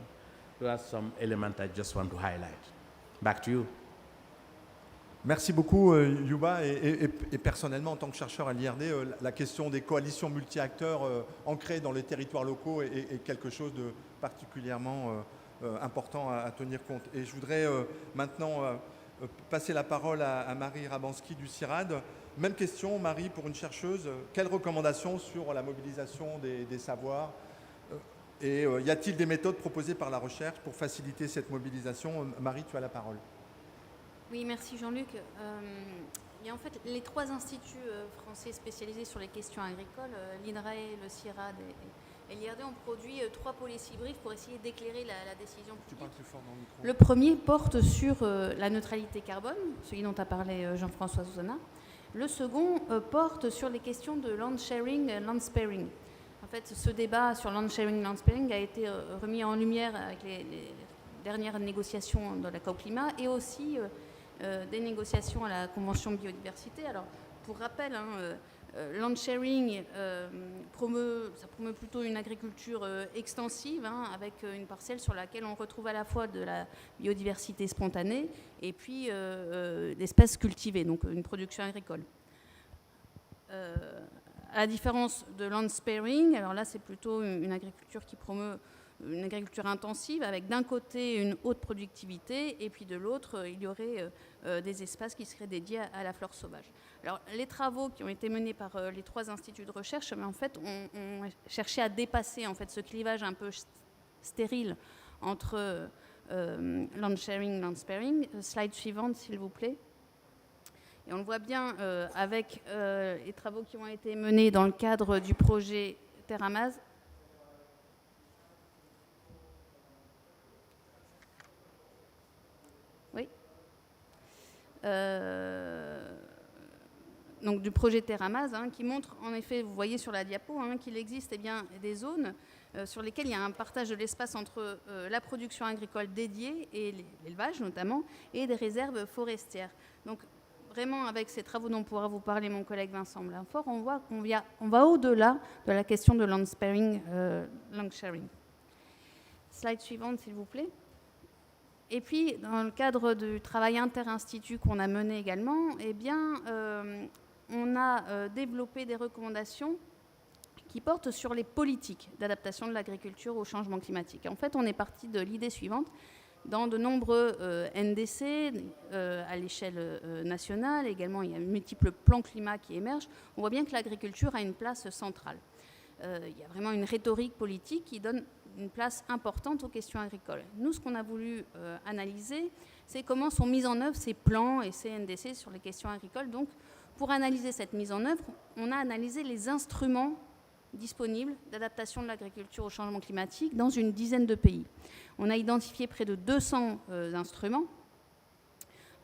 There are some elements I just want to highlight. Back to you. Merci beaucoup, Yuba. Et personnellement, en tant que chercheur à l'IRD, la question des coalitions multi-acteurs ancrées dans les territoires locaux est quelque chose de particulièrement important à tenir compte. Et je voudrais maintenant passer la parole à Marie Hrabanski du CIRAD. Même question, Marie, pour une chercheuse. Quelles recommandations sur la mobilisation des savoirs et y a-t-il des méthodes proposées par la recherche pour faciliter cette mobilisation? Marie, tu as la parole. Oui, merci Jean-Luc. Il y a en fait les trois instituts français spécialisés sur les questions agricoles, l'INRAE, le CIRAD et l'IRD, ont produit 3 policy briefs pour essayer d'éclairer la décision publique. Tu parles plus fort dans le micro. Le premier porte sur la neutralité carbone, celui dont a parlé Jean-François Zuzana. Le second porte sur les questions de land sharing et land sparing. En fait, ce débat sur land sharing, land sparing a été remis en lumière avec les dernières négociations dans la COP climat et aussi des négociations à la Convention biodiversité. Alors, pour rappel, land sharing promeut plutôt une agriculture extensive, hein, avec une parcelle sur laquelle on retrouve à la fois de la biodiversité spontanée et puis d'espèces cultivées, donc une production agricole. À la différence de land sparing, alors là c'est plutôt une agriculture qui promeut une agriculture intensive avec d'un côté une haute productivité et puis de l'autre il y aurait des espaces qui seraient dédiés à la flore sauvage. Alors les travaux qui ont été menés par les 3 instituts de recherche, mais en fait on cherché à dépasser en fait ce clivage un peu stérile entre land sharing, land sparing. Slide suivante s'il vous plaît. Et on le voit bien avec les travaux qui ont été menés dans le cadre du projet Terramaz. Oui. Donc du projet Terramaz, hein, qui montre en effet, vous voyez sur la diapo, hein, qu'il existe des zones sur lesquelles il y a un partage de l'espace entre la production agricole dédiée et l'élevage notamment, et des réserves forestières. Donc vraiment, avec ces travaux dont pourra vous parler mon collègue Vincent Blanfort, on voit qu'on va au-delà de la question de land sparing, land sharing. Slide suivante, s'il vous plaît. Et puis, dans le cadre du travail inter-institut qu'on a mené également, eh bien, on a développé des recommandations qui portent sur les politiques d'adaptation de l'agriculture au changement climatique. En fait, on est parti de l'idée suivante. Dans de nombreux NDC à l'échelle nationale, également il y a multiples plans climat qui émergent, on voit bien que l'agriculture a une place centrale. Il y a vraiment une rhétorique politique qui donne une place importante aux questions agricoles. Nous, ce qu'on a voulu analyser, c'est comment sont mis en œuvre ces plans et ces NDC sur les questions agricoles. Donc, pour analyser cette mise en œuvre, on a analysé les instruments disponibles d'adaptation de l'agriculture au changement climatique dans une dizaine de pays. On a identifié près de 200 instruments.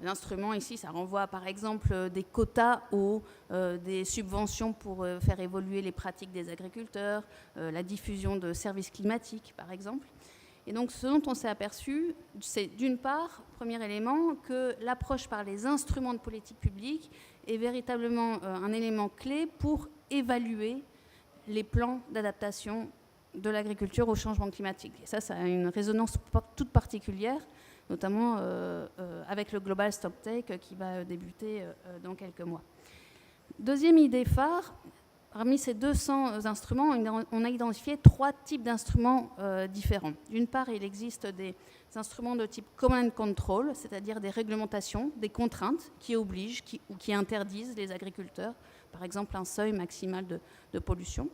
L'instrument ici, ça renvoie par exemple des quotas eau, des subventions pour faire évoluer les pratiques des agriculteurs, la diffusion de services climatiques par exemple. Et donc ce dont on s'est aperçu, c'est d'une part, premier élément, que l'approche par les instruments de politique publique est véritablement un élément clé pour évaluer les plans d'adaptation de l'agriculture au changement climatique. Et ça a une résonance toute particulière, notamment avec le Global Stocktake qui va débuter dans quelques mois. Deuxième idée phare, parmi ces 200 instruments, on a identifié 3 types d'instruments différents. D'une part, il existe des instruments de type command control, c'est-à-dire des réglementations, des contraintes qui obligent ou qui interdisent les agriculteurs, par exemple un seuil maximal de pollution.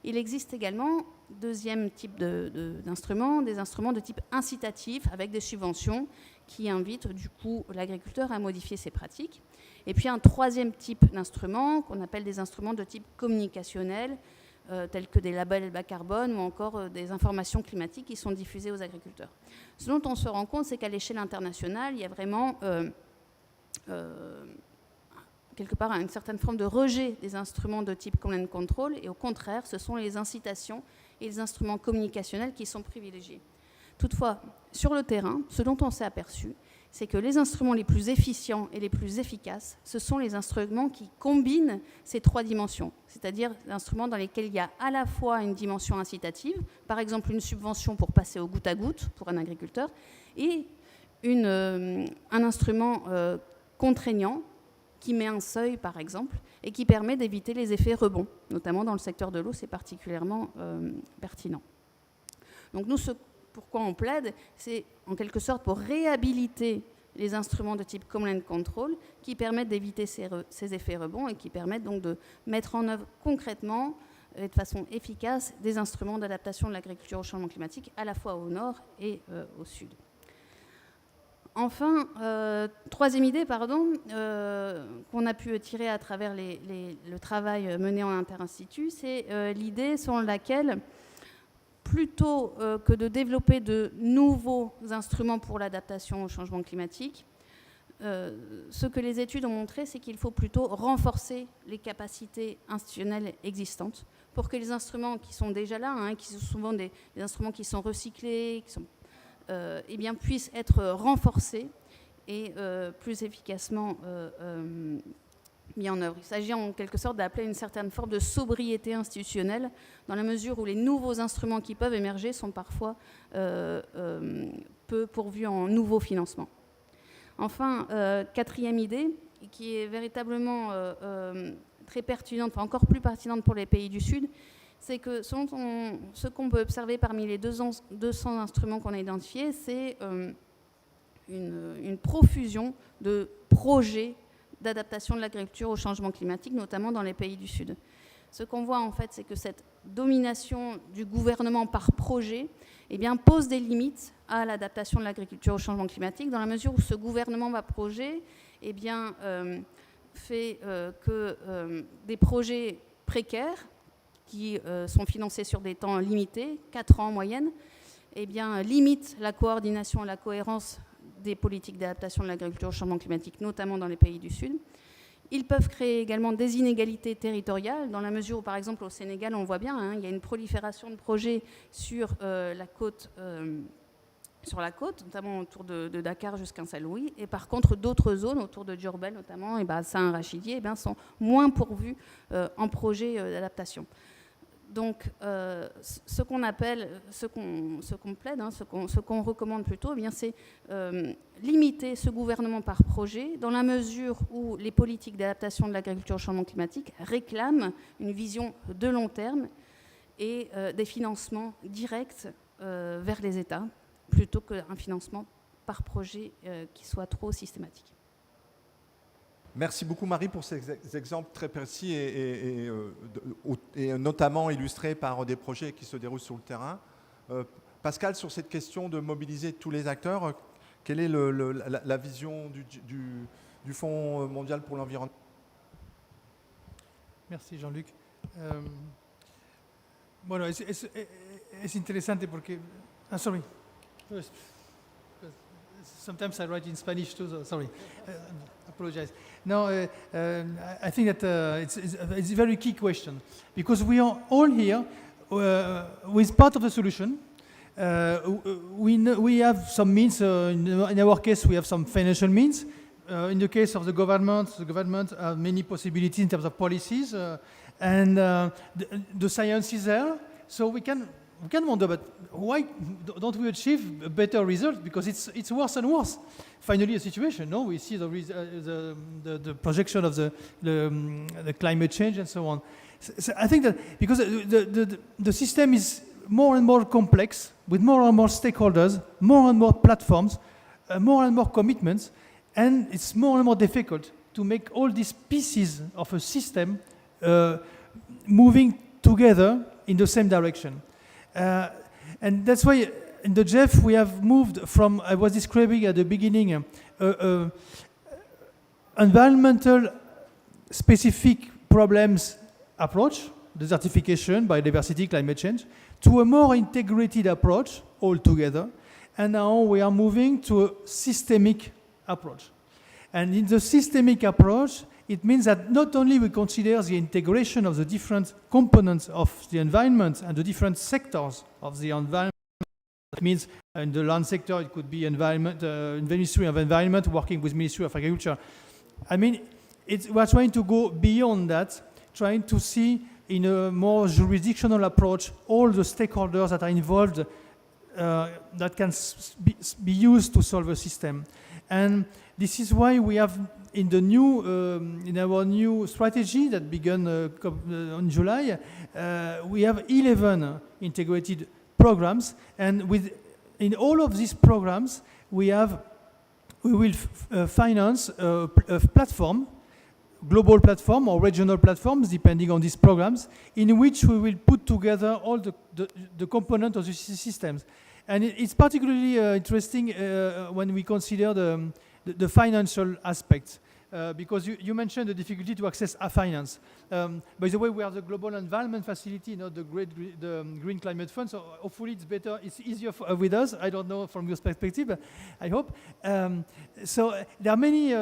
Il existe également, deuxième type d'instruments, des instruments de type incitatif avec des subventions qui invitent du coup l'agriculteur à modifier ses pratiques. Et puis un troisième type d'instruments qu'on appelle des instruments de type communicationnel, tels que des labels bas carbone ou encore des informations climatiques qui sont diffusées aux agriculteurs. Ce dont on se rend compte, c'est qu'à l'échelle internationale, il y a vraiment quelque part une certaine forme de rejet des instruments de type command control, et au contraire, ce sont les incitations et les instruments communicationnels qui sont privilégiés. Toutefois, sur le terrain, ce dont on s'est aperçu, c'est que les instruments les plus efficients et les plus efficaces, ce sont les instruments qui combinent ces 3 dimensions, c'est-à-dire des instruments dans lesquels il y a à la fois une dimension incitative, par exemple une subvention pour passer au goutte à goutte pour un agriculteur, et un instrument contraignant qui met un seuil, par exemple, et qui permet d'éviter les effets rebonds. Notamment dans le secteur de l'eau, c'est particulièrement pertinent. Donc nous, ce pourquoi on plaide, c'est en quelque sorte pour réhabiliter les instruments de type command control qui permettent d'éviter ces effets rebonds et qui permettent donc de mettre en œuvre concrètement et de façon efficace des instruments d'adaptation de l'agriculture au changement climatique à la fois au nord et au sud. Enfin, troisième idée, qu'on a pu tirer à travers le travail mené en inter-institut, c'est l'idée selon laquelle, plutôt que de développer de nouveaux instruments pour l'adaptation au changement climatique, ce que les études ont montré, c'est qu'il faut plutôt renforcer les capacités institutionnelles existantes pour que les instruments qui sont déjà là, qui sont souvent des instruments qui sont recyclés, qui sont puissent être renforcés et plus efficacement mis en œuvre. Il s'agit en quelque sorte d'appeler une certaine forme de sobriété institutionnelle, dans la mesure où les nouveaux instruments qui peuvent émerger sont parfois peu pourvus en nouveaux financements. Enfin, quatrième idée, qui est véritablement très pertinente, enfin encore plus pertinente pour les pays du Sud, c'est que ce qu'on peut observer parmi les 200 instruments qu'on a identifiés, c'est une profusion de projets d'adaptation de l'agriculture au changement climatique, notamment dans les pays du Sud. Ce qu'on voit en fait, c'est que cette domination du gouvernement par projet pose des limites à l'adaptation de l'agriculture au changement climatique, dans la mesure où ce gouvernement par projet fait que des projets précaires qui sont financés sur des temps limités, 4 ans en moyenne, limitent la coordination et la cohérence des politiques d'adaptation de l'agriculture au changement climatique, notamment dans les pays du Sud. Ils peuvent créer également des inégalités territoriales, dans la mesure où, par exemple, au Sénégal, on voit bien, il y a une prolifération de projets sur la côte, notamment autour de Dakar jusqu'à Saint-Louis, et par contre, d'autres zones autour de Diourbel, notamment, et Saint-Rachidi, sont moins pourvues en projets d'adaptation. Donc, ce qu'on appelle, ce qu'on plaide, ce qu'on recommande plutôt, c'est limiter ce gouvernement par projet, dans la mesure où les politiques d'adaptation de l'agriculture au changement climatique réclament une vision de long terme et des financements directs vers les États, plutôt qu'un financement par projet qui soit trop systématique. Merci beaucoup Marie pour ces exemples très précis et notamment illustrés par des projets qui se déroulent sur le terrain. Pascal, sur cette question de mobiliser tous les acteurs, quelle est la vision du Fonds mondial pour l'environnement? Merci Jean-Luc. Bueno, es interesante porque... sorry. Sometimes I write in Spanish too, so sorry. Apologize. No, I think that it's a very key question, because we are all here with part of the solution. We have some means. In our case, we have some financial means. In the case of the government has many possibilities in terms of policies, and the science is there. So we can wonder, but why don't we achieve a better result? Because it's worse and worse. Finally, a situation. No, we see the projection of the climate change and so on. So I think that because the system is more and more complex, with more and more stakeholders, more and more platforms, more and more commitments, and it's more and more difficult to make all these pieces of a system moving together in the same direction. And that's why in the GEF we have moved from, I was describing at the beginning, environmental specific problems approach, desertification, biodiversity, climate change, to a more integrated approach altogether. And now we are moving to a systemic approach. And in the systemic approach, it means that not only we consider the integration of the different components of the environment and the different sectors of the environment. It means in the land sector, it could be environment, Ministry of Environment working with Ministry of Agriculture. I mean, we're trying to go beyond that, trying to see in a more jurisdictional approach all the stakeholders that are involved that can be used to solve a system. And this is why we have in our new strategy that began in July, we have 11 integrated programs, and in all of these programs, we will finance a platform, global platform or regional platforms, depending on these programs, in which we will put together all the components of the systems. And it's particularly interesting when we consider the financial aspects. Because you mentioned the difficulty to access finance. By the way, we have the Global Environment Facility, not the Green Climate Fund, so hopefully it's easier with us. I don't know from your perspective, but I hope. So there are many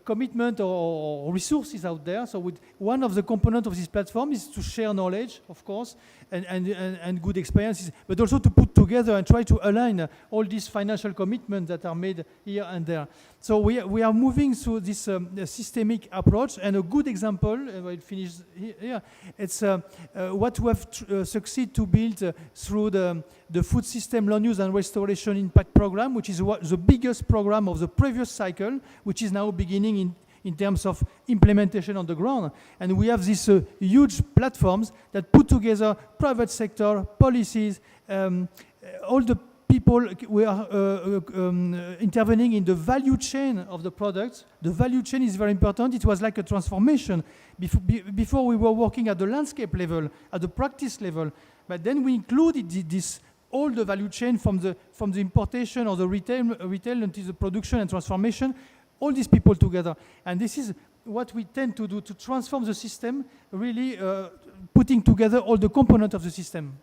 commitment or resources out there. So one of the components of this platform is to share knowledge, of course, and good experiences, but also to put together and try to align all these financial commitments that are made here and there. So we are moving to to this systemic approach, and a good example, I'll finish here, it's what we have succeeded to build through the Food System Land Use and Restoration Impact Program, which is the biggest program of the previous cycle, which is now beginning in terms of implementation on the ground. And we have these huge platforms that put together private sector, policies, all the people who are intervening in the value chain of the products. The value chain is very important. It was like a transformation. Before we were working at the landscape level, at the practice level, but then we included all the value chain from the importation or the retail until the production and transformation, all these people together. And this is what we tend to do, to transform the system, really putting together all the components of the system.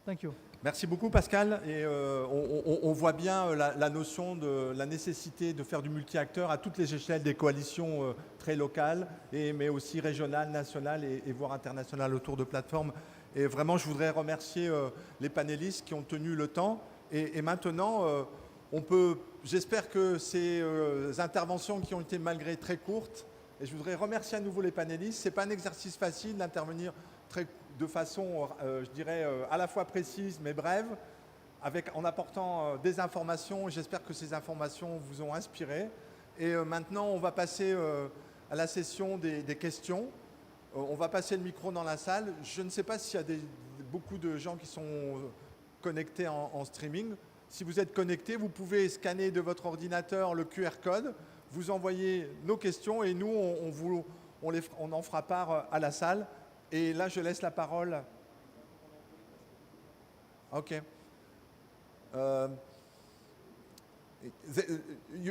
Thank you. Merci beaucoup Pascal, et on voit bien la notion de la nécessité de faire du multi-acteur à toutes les échelles des coalitions très locales, mais aussi régionales, nationales et voire internationales autour de plateformes. Et vraiment, je voudrais remercier les panélistes qui ont tenu le temps. Et maintenant, j'espère que ces interventions qui ont été malgré très courtes, et je voudrais remercier à nouveau les panélistes. Ce n'est pas un exercice facile d'intervenir de façon, je dirais, à la fois précise mais brève, en apportant des informations. J'espère que ces informations vous ont inspiré. Et maintenant, on va passer à la session des questions. On va passer le micro dans la salle. Je ne sais pas s'il y a beaucoup de gens qui sont connectés en streaming. Si vous êtes connectés, vous pouvez scanner de votre ordinateur le QR code, vous envoyez nos questions et nous, on en fera part à la salle. Et là, je laisse la parole. OK.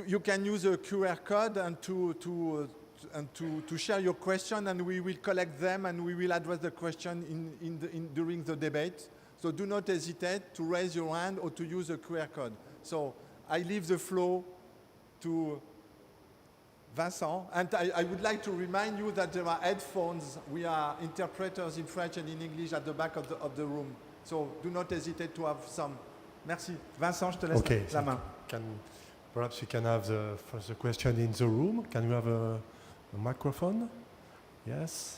You can use a QR code and to share your question, and we will collect them and we will address the question during the debate. So do not hesitate to raise your hand or to use a QR code. So I leave the floor to Vincent. And I would like to remind you that there are headphones. We are interpreters in French and in English at the back of the room. So do not hesitate to have some. Merci. Vincent, je te laisse la main. Perhaps you can have the first question in the room. Can you have a microphone? Yes.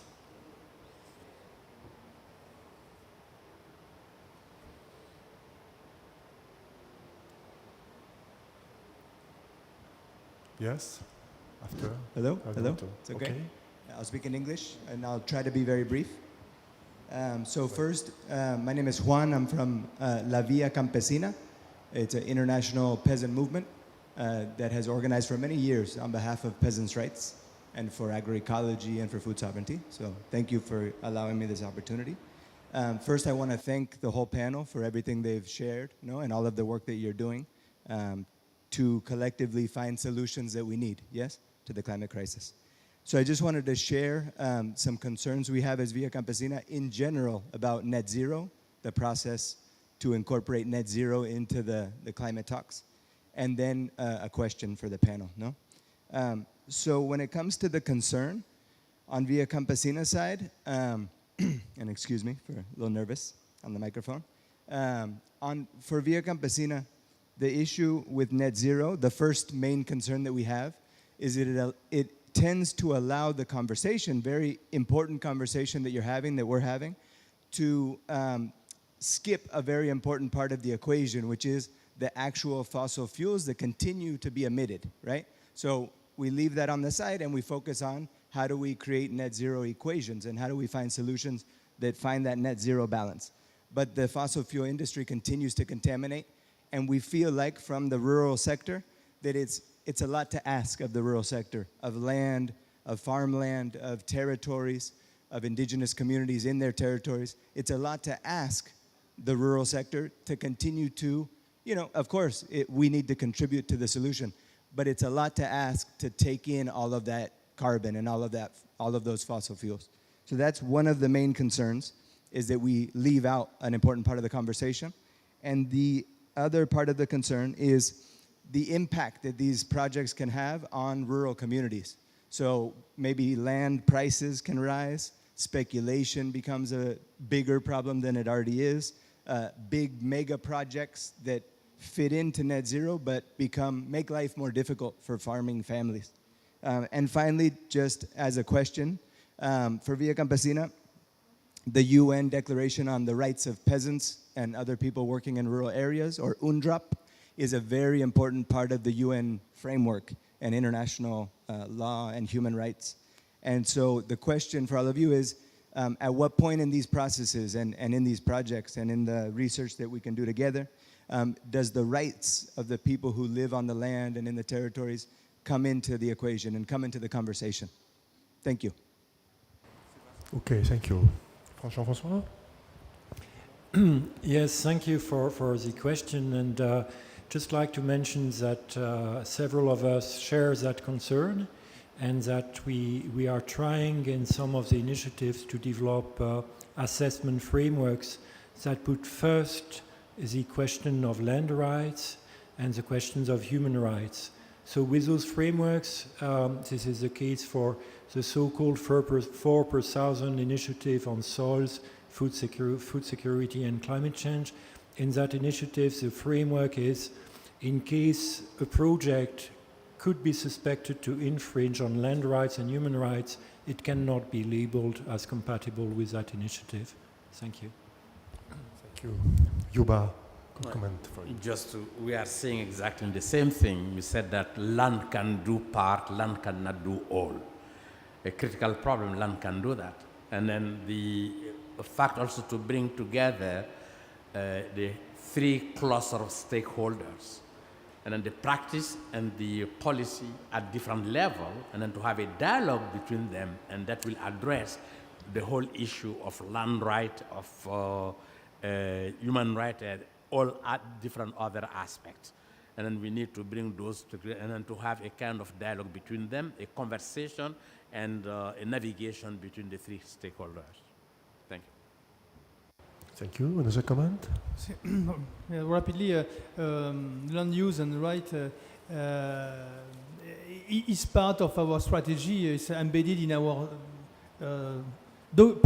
Yes. After. Hello. It's okay. I'll speak in English and I'll try to be very brief. So first, my name is Juan. I'm from La Via Campesina. It's an international peasant movement that has organized for many years on behalf of peasants' rights and for agroecology and for food sovereignty. So thank you for allowing me this opportunity. First, I want to thank the whole panel for everything they've shared, and all of the work that you're doing to collectively find solutions that we need, yes, to the climate crisis. So I just wanted to share some concerns we have as Via Campesina in general about net zero, the process to incorporate net zero into the climate talks, and then a question for the panel, So when it comes to the concern on Via Campesina side, and excuse me for a little nervous on the microphone, for Via Campesina, the issue with net zero, the first main concern that we have is it tends to allow the conversation, very important conversation that you're having, that we're having, to skip a very important part of the equation, which is the actual fossil fuels that continue to be emitted, right? So we leave that on the side and we focus on how do we create net zero equations and how do we find solutions that find that net zero balance. But the fossil fuel industry continues to contaminate, and we feel like from the rural sector that it's a lot to ask of the rural sector, of land, of farmland, of territories, of indigenous communities in their territories. It's a lot to ask the rural sector to continue to, of course, we need to contribute to the solution, but it's a lot to ask to take in all of that carbon and all of those fossil fuels. So that's one of the main concerns, is that we leave out an important part of the conversation. And the other part of the concern is the impact that these projects can have on rural communities. So maybe land prices can rise, speculation becomes a bigger problem than it already is, big mega projects that fit into net zero but make life more difficult for farming families. And finally, just as a question, for Via Campesina, the UN Declaration on the Rights of Peasants and Other People Working in Rural Areas, or UNDRAP, is a very important part of the UN framework and international law and human rights. And so the question for all of you is, at what point in these processes and in these projects and in the research that we can do together, does the rights of the people who live on the land and in the territories come into the equation and come into the conversation? Thank you. Okay, thank you. Jean-François? Yes, thank you for the question, and just like to mention that several of us share that concern, and that we are trying in some of the initiatives to develop assessment frameworks that put first the question of land rights and the questions of human rights. So with those frameworks, this is the case for the so-called 4 per thousand initiative on soils, food security and climate change. In that initiative, the framework is, in case a project could be suspected to infringe on land rights and human rights, it cannot be labeled as compatible with that initiative. Thank you. Thank you. Yuba, good comment for you. We are saying exactly the same thing. We said that land can do part, land cannot do all. A critical problem, land can do that. And then the fact also to bring together the 3 cluster of stakeholders, and then the practice and the policy at different level, and then to have a dialogue between them, and that will address the whole issue of land right, of human right, and all different other aspects. And then we need to bring those together, and then to have a kind of dialogue between them, a conversation, and a navigation between the 3 stakeholders. Thank you. Thank you. Another comment? Yeah, rapidly, land use and right is part of our strategy. It's embedded in our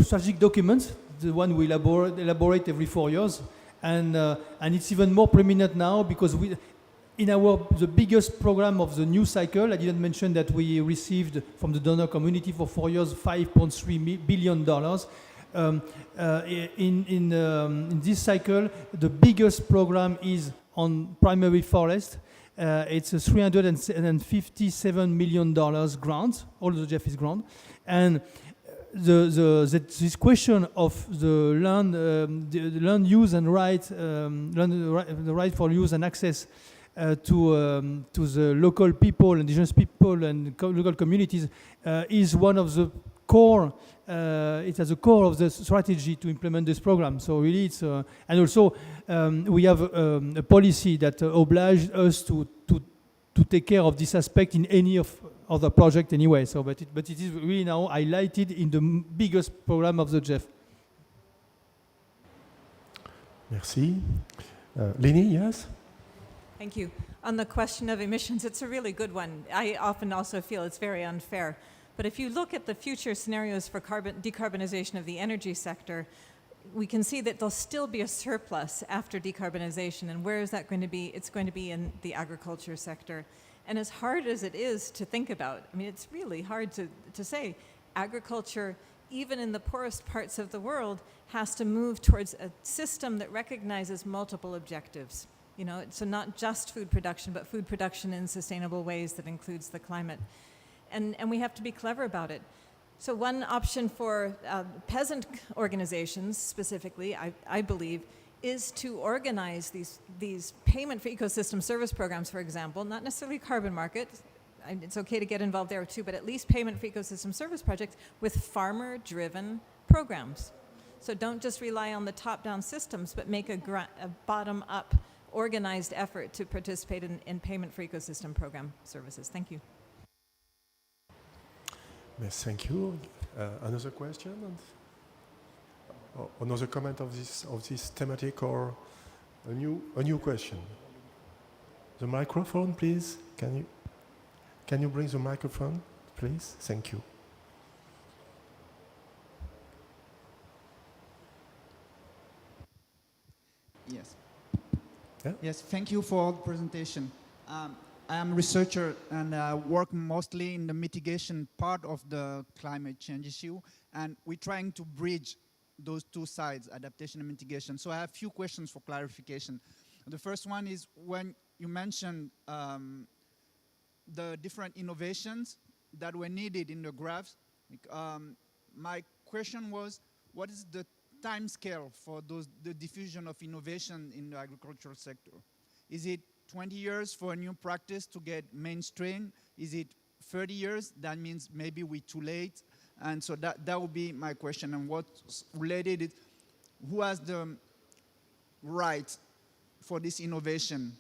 strategic documents, the one we elaborate every 4 years, and it's even more prominent now because in the biggest program of the new cycle, I didn't mention that we received from the donor community for 4 years $5.3 billion. In this cycle, the biggest program is on primary forest. It's a $357 million grant, all the GEF is grant. And this question of the land use and right, the right for use and access to the local people, indigenous people, and local communities is one of the core. It's at the core of the strategy to implement this program. So really, it's and also we have a policy that obliges us to take care of this aspect in any of other project anyway. So, but it is really now highlighted in the biggest program of the GEF. Merci. Leni, yes? Thank you. On the question of emissions, it's a really good one. I often also feel it's very unfair. But if you look at the future scenarios for decarbonization of the energy sector, we can see that there'll still be a surplus after decarbonization. And where is that going to be? It's going to be in the agriculture sector. And as hard as it is to think about, I mean, it's really hard to say, agriculture, even in the poorest parts of the world, has to move towards a system that recognizes multiple objectives. You know, so not just food production, but food production in sustainable ways that includes the climate. And we have to be clever about it. So one option for peasant organizations specifically, I believe, is to organize these payment for ecosystem service programs, for example, not necessarily carbon market. It's okay to get involved there too, but at least payment for ecosystem service projects with farmer-driven programs. So don't just rely on the top-down systems, but make a bottom-up organized effort to participate in payment for ecosystem program services. Thank you. Yes, thank you. Another question? Or another comment of this thematic, or a new question? The microphone, please. Can you bring the microphone, please? Thank you. Yes. Yeah? Yes, thank you for the presentation. I am a researcher and work mostly in the mitigation part of the climate change issue, and we're trying to bridge those two sides, adaptation and mitigation. So I have a few questions for clarification. The first one is when you mentioned the different innovations that were needed in the graphs, my question was, what is the time scale for the diffusion of innovation in the agricultural sector? Is it 20 years for a new practice to get mainstream? Is it 30 years? That means maybe we're too late. And so that would be my question. And what's related is, who has the right for this innovation?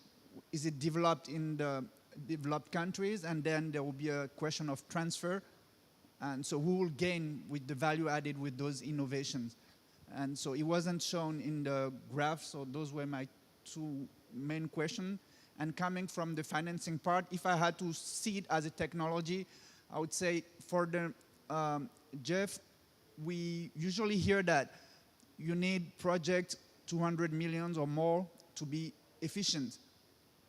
Is it developed in the developed countries? And then there will be a question of transfer. And so who will gain with the value added with those innovations? And so it wasn't shown in the graph, so those were my two main questions. And coming from the financing part, if I had to see it as a technology, I would say for the Jeff, we usually hear that you need project 200 million or more to be efficient.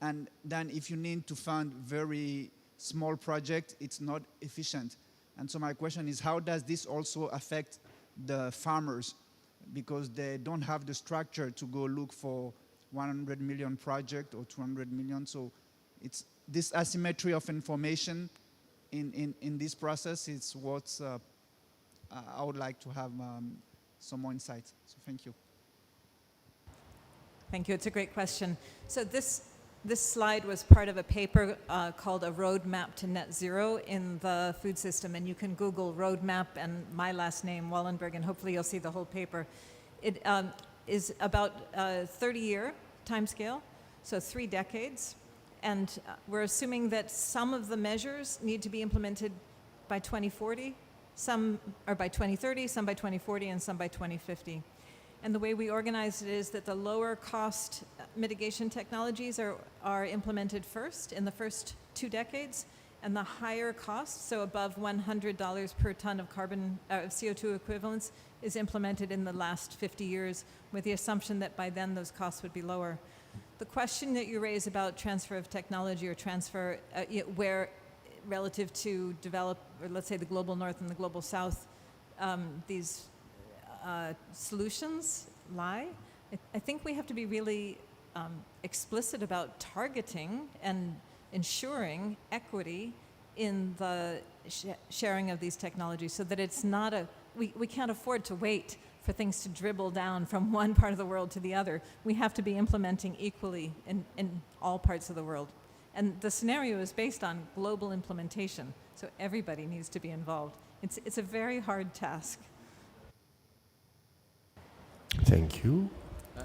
And then if you need to fund very small project, it's not efficient. And so my question is, how does this also affect the farmers? Because they don't have the structure to go look for 100 million project or 200 million. So it's this asymmetry of information in this process is what I would like to have some more insight. So thank you. Thank you. It's a great question. So this slide was part of a paper called A Roadmap to Net Zero in the Food System, and you can Google roadmap and my last name, Wallenberg, and hopefully you'll see the whole paper. It is about a 30-year timescale, so 3 decades, and we're assuming that some of the measures need to be implemented by 2040, some are by 2030, some by 2040, and some by 2050. And the way we organize it is that the lower cost mitigation technologies are implemented first in the first 2 decades, and the higher cost, so above $100 per ton of carbon CO2 equivalents, is implemented in the last 50 years with the assumption that by then those costs would be lower. The question that you raise about transfer of technology or transfer where relative to develop, or let's say the global north and the global south, these solutions lie. I think we have to be really explicit about targeting and ensuring equity in the sharing of these technologies so that it's not we can't afford to wait for things to dribble down from one part of the world to the other. We have to be implementing equally in all parts of the world. And the scenario is based on global implementation, so everybody needs to be involved. It's a very hard task. Thank you.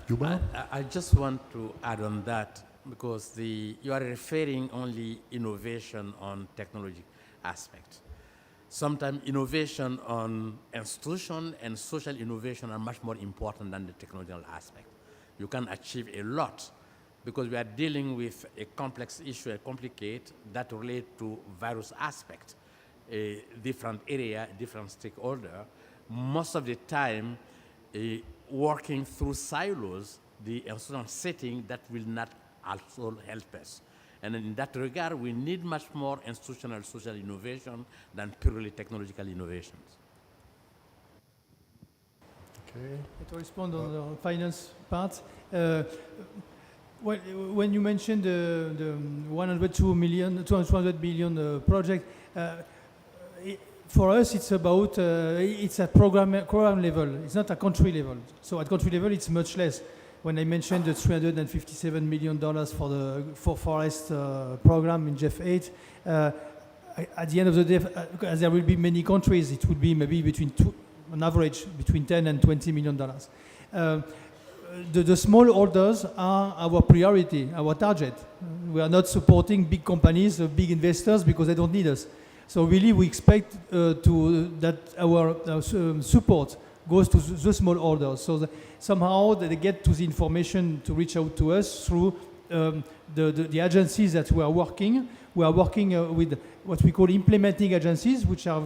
Yuba? I just want to add on that, because you are referring only innovation on technology aspect. Sometimes innovation on institution and social innovation are much more important than the technological aspect. You can achieve a lot because we are dealing with a complex issue, a complicate that relate to various aspects, a different area, different stakeholder. Most of the time, working through silos, the institutional setting that will not also help us. And in that regard, we need much more institutional social innovation than purely technological innovations. Okay. To respond on the finance part, when you mentioned the 200 billion project, for us it's about it's at program level. It's not at country level. So at country level, it's much less. When I mentioned the $357 million for the forest program in GEF 8, at the end of the day, as there will be many countries, it would be maybe on average between 10 and $20 million. The small orders are our priority, our target. We are not supporting big companies, big investors, because they don't need us. So really, we expect that our support goes to the small orders. So somehow they get to the information to reach out to us through the agencies that we are working. We are working with what we call implementing agencies, which are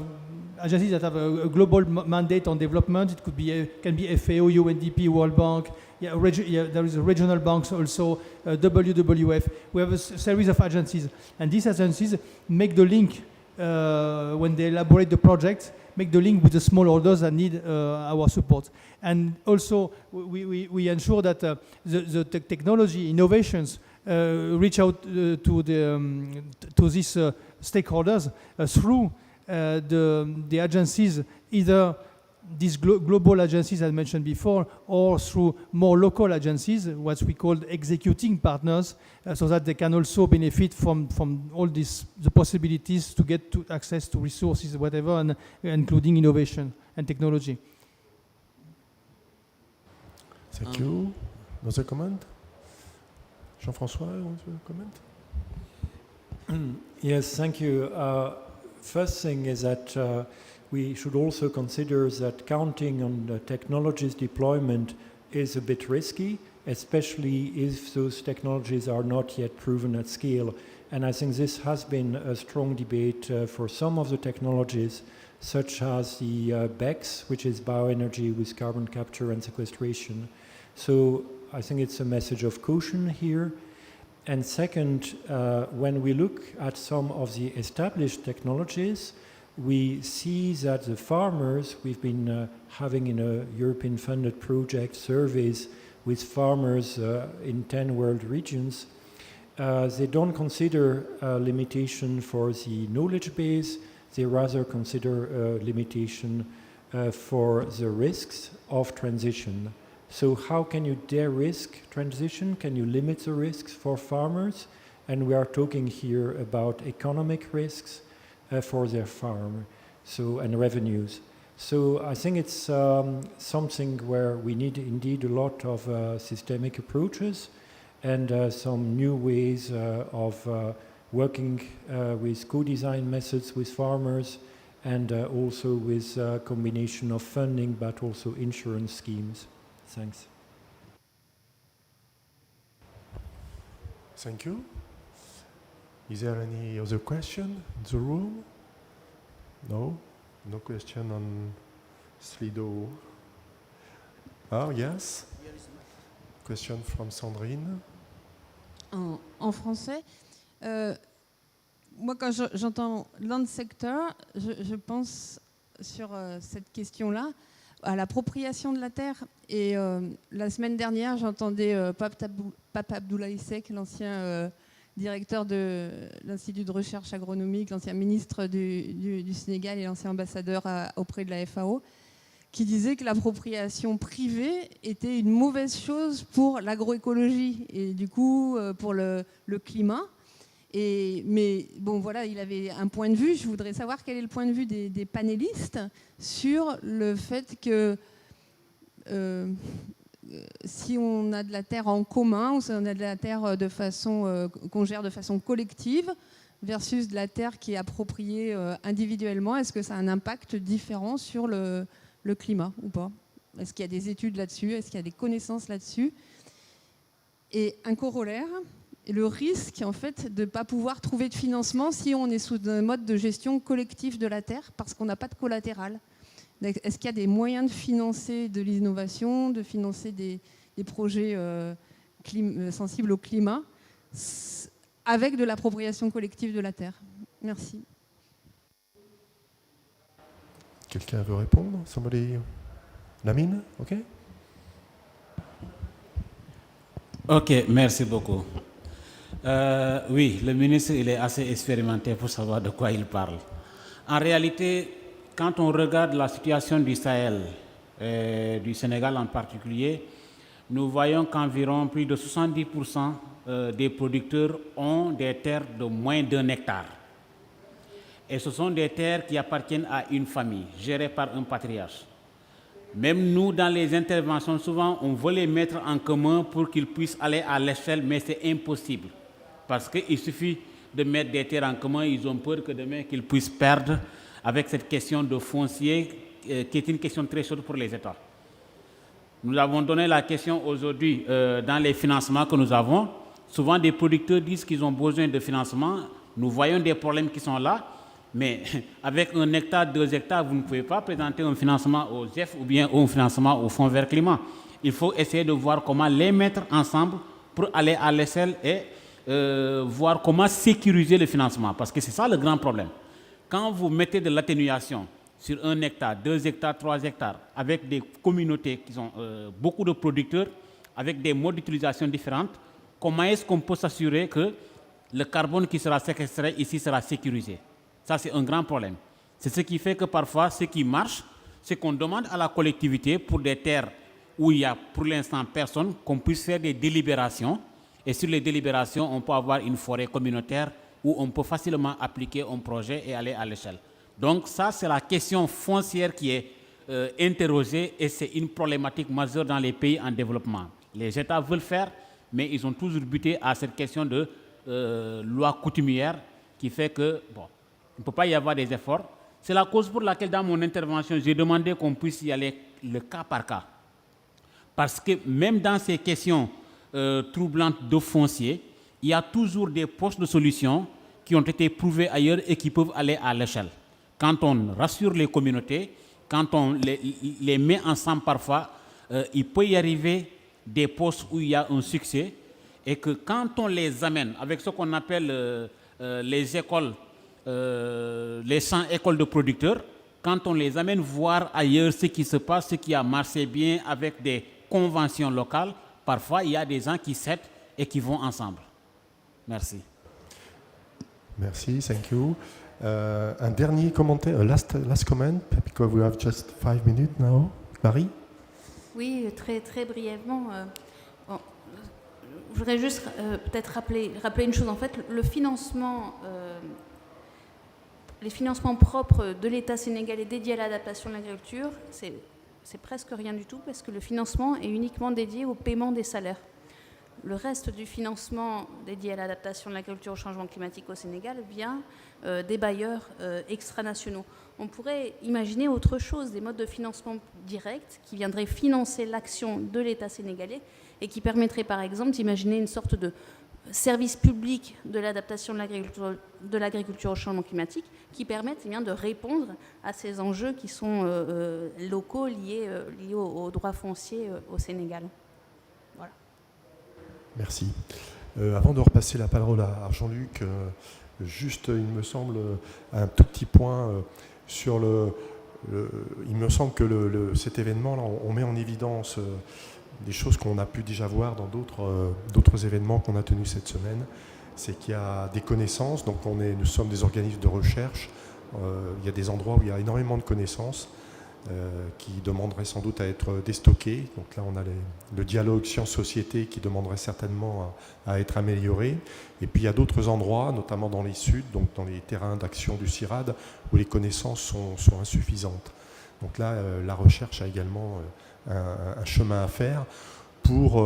agencies that have a global mandate on development. It could be can be FAO, UNDP, World Bank. There is a regional banks also, WWF. We have a series of agencies, and these agencies make the link when they elaborate the project, make the link with the smallholders that need our support. And also, we ensure that the technology innovations reach out to these stakeholders through the agencies, either these global agencies I mentioned before, or through more local agencies, what we call executing partners, so that they can also benefit from all the possibilities to get to access to resources, whatever, and including innovation and technology. Thank you. Another comment? Jean-François, you want to comment? Yes, thank you. First thing is that we should also consider that counting on the technologies deployment is a bit risky, especially if those technologies are not yet proven at scale. And I think this has been a strong debate for some of the technologies, such as the BECS, which is bioenergy with carbon capture and sequestration. So I think it's a message of caution here. And second, when we look at some of the established technologies, we see that the farmers, we've been having in a European-funded project surveys with farmers in 10 world regions, they don't consider a limitation for the knowledge base, they rather consider a limitation for the risks of transition. So how can you de-risk transition? Can you limit the risks for farmers? And we are talking here about economic risks for their farm, and revenues. So I think it's something where we need indeed a lot of systemic approaches and some new ways of working with co-design methods with farmers, and also with a combination of funding but also insurance schemes. Thanks. Thank you. Is there any other question in the room? No? No question on Slido? Ah, yes? Question from Sandrine. En français, moi quand j'entends land sector, je pense sur cette question-là à l'appropriation de la terre. Et la semaine dernière, j'entendais Pape Abdoulaye Seck, l'ancien directeur de l'Institut de recherche agronomique, l'ancien ministre du Sénégal et l'ancien ambassadeur auprès de la FAO, qui disait que l'appropriation privée était une mauvaise chose pour l'agroécologie et du coup pour le climat. Mais bon, voilà, il avait un point de vue. Je voudrais savoir quel est le point de vue des panélistes sur le fait que si on a de la terre en commun ou si on a de la terre qu'on gère de façon collective versus de la terre qui est appropriée individuellement, est-ce que ça a un impact différent sur le climat ou pas? Est-ce qu'il y a des études là-dessus? Est-ce qu'il y a des connaissances là-dessus? Et un corollaire, le risque en fait de ne pas pouvoir trouver de financement si on est sous un mode de gestion collective de la terre parce qu'on n'a pas de collatéral. Est-ce qu'il y a des moyens de financer de l'innovation, de financer des projets sensibles au climat avec de l'appropriation collective de la terre? Merci. Quelqu'un veut répondre? Somebody? Lamine? OK? OK, merci beaucoup. Oui, le ministre il est assez expérimenté pour savoir de quoi il parle. En réalité, quand on regarde la situation du Sahel, du Sénégal en particulier, nous voyons qu'environ plus de 70% des producteurs ont des terres de moins d'1 hectare. Et ce sont des terres qui appartiennent à une famille, gérées par un patriarche. Même nous, dans les interventions, souvent, on veut les mettre en commun pour qu'ils puissent aller à l'échelle, mais c'est impossible. Parce qu'il suffit de mettre des terres en commun, ils ont peur que demain qu'ils puissent perdre avec cette question de foncier, qui est une question très chaude pour les États. Nous avons donné la question aujourd'hui dans les financements que nous avons. Souvent, des producteurs disent qu'ils ont besoin de financement. Nous voyons des problèmes qui sont là, Mais avec 1 hectare, 2 hectares, vous ne pouvez pas présenter un financement au GEF ou bien un financement au Fonds vert climat. Il faut essayer de voir comment les mettre ensemble pour aller à l'échelle et voir comment sécuriser le financement. Parce que c'est ça le grand problème. Quand vous mettez de l'atténuation sur 1 hectare, 2 hectares, 3 hectares, avec des communautés qui ont beaucoup de producteurs, avec des modes d'utilisation différentes, comment est-ce qu'on peut s'assurer que le carbone qui sera séquestré ici sera sécurisé? Ça, c'est un grand problème. C'est ce qui fait que parfois, ce qui marche, c'est qu'on demande à la collectivité pour des terres où il y a pour l'instant personne, qu'on puisse faire des délibérations. Et sur les délibérations, on peut avoir une forêt communautaire où on peut facilement appliquer un projet et aller à l'échelle. Donc ça, c'est la question foncière qui est interrogée et c'est une problématique majeure dans les pays en développement. Les États veulent faire, mais ils ont toujours buté à cette question de loi coutumière qui fait que, bon, il ne peut pas y avoir des efforts. C'est la cause pour laquelle, dans mon intervention, j'ai demandé qu'on puisse y aller le cas par cas. Parce que même dans ces questions troublantes de foncier, il y a toujours des postes de solutions qui ont été prouvés ailleurs et qui peuvent aller à l'échelle. Quand on rassure les communautés, quand on les met ensemble parfois, il peut y arriver des postes où il y a un succès et que quand on les amène avec ce qu'on appelle les écoles, les 100 écoles de producteurs, quand on les amène voir ailleurs ce qui se passe, ce qui a marché bien avec des conventions locales, parfois il y a des gens qui cèdent et qui vont ensemble. Merci. Merci, thank you. Un dernier commentaire, last comment, because we have just 5 minutes now. Marie? Oui, très, très brièvement. Bon, je voudrais juste peut-être rappeler une chose. En fait, le financement, les financements propres de l'État sénégalais dédiés à l'adaptation de l'agriculture, c'est presque rien du tout parce que le financement est uniquement dédié au paiement des salaires. Le reste du financement dédié à l'adaptation de l'agriculture au changement climatique au Sénégal vient des bailleurs extranationaux. On pourrait imaginer autre chose, des modes de financement directs qui viendraient financer l'action de l'État sénégalais et qui permettraient par exemple d'imaginer une sorte de service public de l'adaptation de l'agriculture au changement climatique qui permettent eh bien, de répondre à ces enjeux qui sont locaux liés aux droits fonciers au Sénégal. Voilà. Merci. Avant de repasser la parole à Jean-Luc, juste, il me semble, un tout petit point sur il me semble que cet événement-là, on met en évidence des choses qu'on a pu déjà voir dans d'autres événements qu'on a tenus cette semaine. C'est qu'il y a des connaissances, donc nous sommes des organismes de recherche, il y a des endroits où il y a énormément de connaissances qui demanderaient sans doute à être déstockées. Donc là, on a le dialogue science-société qui demanderait certainement à être amélioré. Et puis il y a d'autres endroits, notamment dans les suds, donc dans les terrains d'action du CIRAD, où les connaissances sont insuffisantes. Donc là, la recherche a également un chemin à faire pour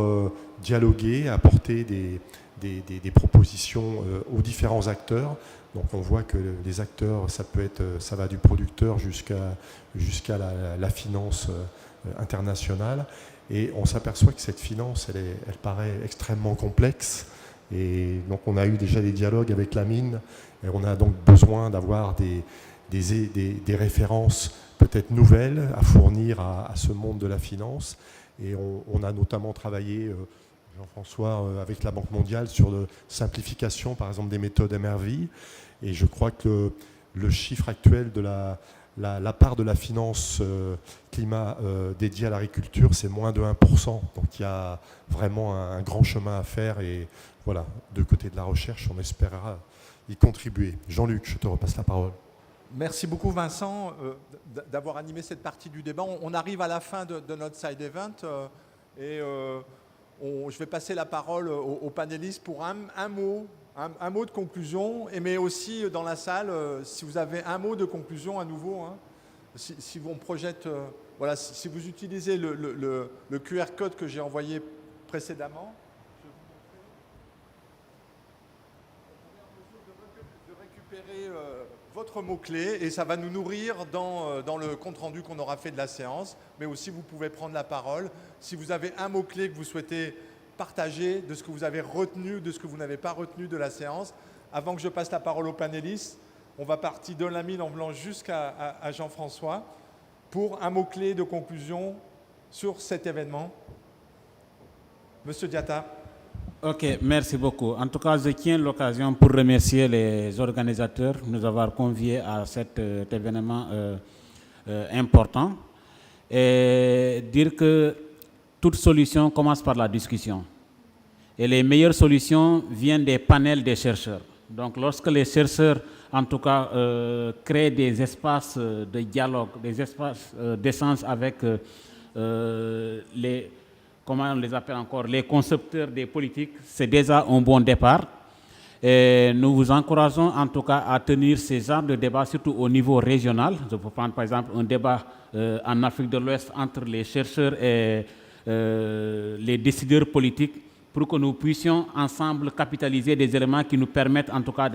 dialoguer, apporter des propositions aux différents acteurs. Donc on voit que les acteurs, ça va du producteur jusqu'à la finance internationale. Et on s'aperçoit que cette finance, elle paraît extrêmement complexe. Et donc on a eu déjà des dialogues avec la mine. Et on a donc besoin d'avoir des références peut-être nouvelles à fournir à ce monde de la finance. Et on a notamment travaillé, Jean-François, avec la Banque mondiale sur la simplification, par exemple, des méthodes MRV. Et je crois que le chiffre actuel de la part de la finance climat dédiée à l'agriculture, c'est moins de 1%. Donc il y a vraiment un grand chemin à faire. Et voilà, de côté de la recherche, on espérera y contribuer. Jean-Luc, je te repasse la parole. Merci beaucoup Vincent d'avoir animé cette partie du débat. On arrive à la fin de notre side event et je vais passer la parole aux panélistes pour un mot de conclusion, mais aussi dans la salle, si vous avez un mot de conclusion à nouveau, hein, si on projette, voilà, si vous utilisez le QR code que j'ai envoyé précédemment, de récupérer votre mot-clé et ça va nous nourrir dans le compte-rendu qu'on aura fait de la séance, mais aussi vous pouvez prendre la parole. Si vous avez un mot-clé que vous souhaitez partager de ce que vous avez retenu, de ce que vous n'avez pas retenu de la séance, avant que je passe la parole aux panélistes, On va partir de Lamine en blanc jusqu'à Jean-François pour un mot-clé de conclusion sur cet événement. Monsieur Diatta. Ok, merci beaucoup. En tout cas, je tiens l'occasion pour remercier les organisateurs de nous avoir conviés à cet événement important et dire que toute solution commence par la discussion. Et les meilleures solutions viennent des panels des chercheurs. Donc, lorsque les chercheurs, en tout cas, créent des espaces de dialogue, des espaces d'échange avec les, comment on les appelle encore, les concepteurs des politiques, c'est déjà un bon départ. Et nous vous encourageons en tout cas à tenir ces genres de débats, surtout au niveau régional. Je peux prendre par exemple un débat en Afrique de l'Ouest entre les chercheurs et les décideurs politiques pour que nous puissions ensemble capitaliser des éléments qui nous permettent en tout cas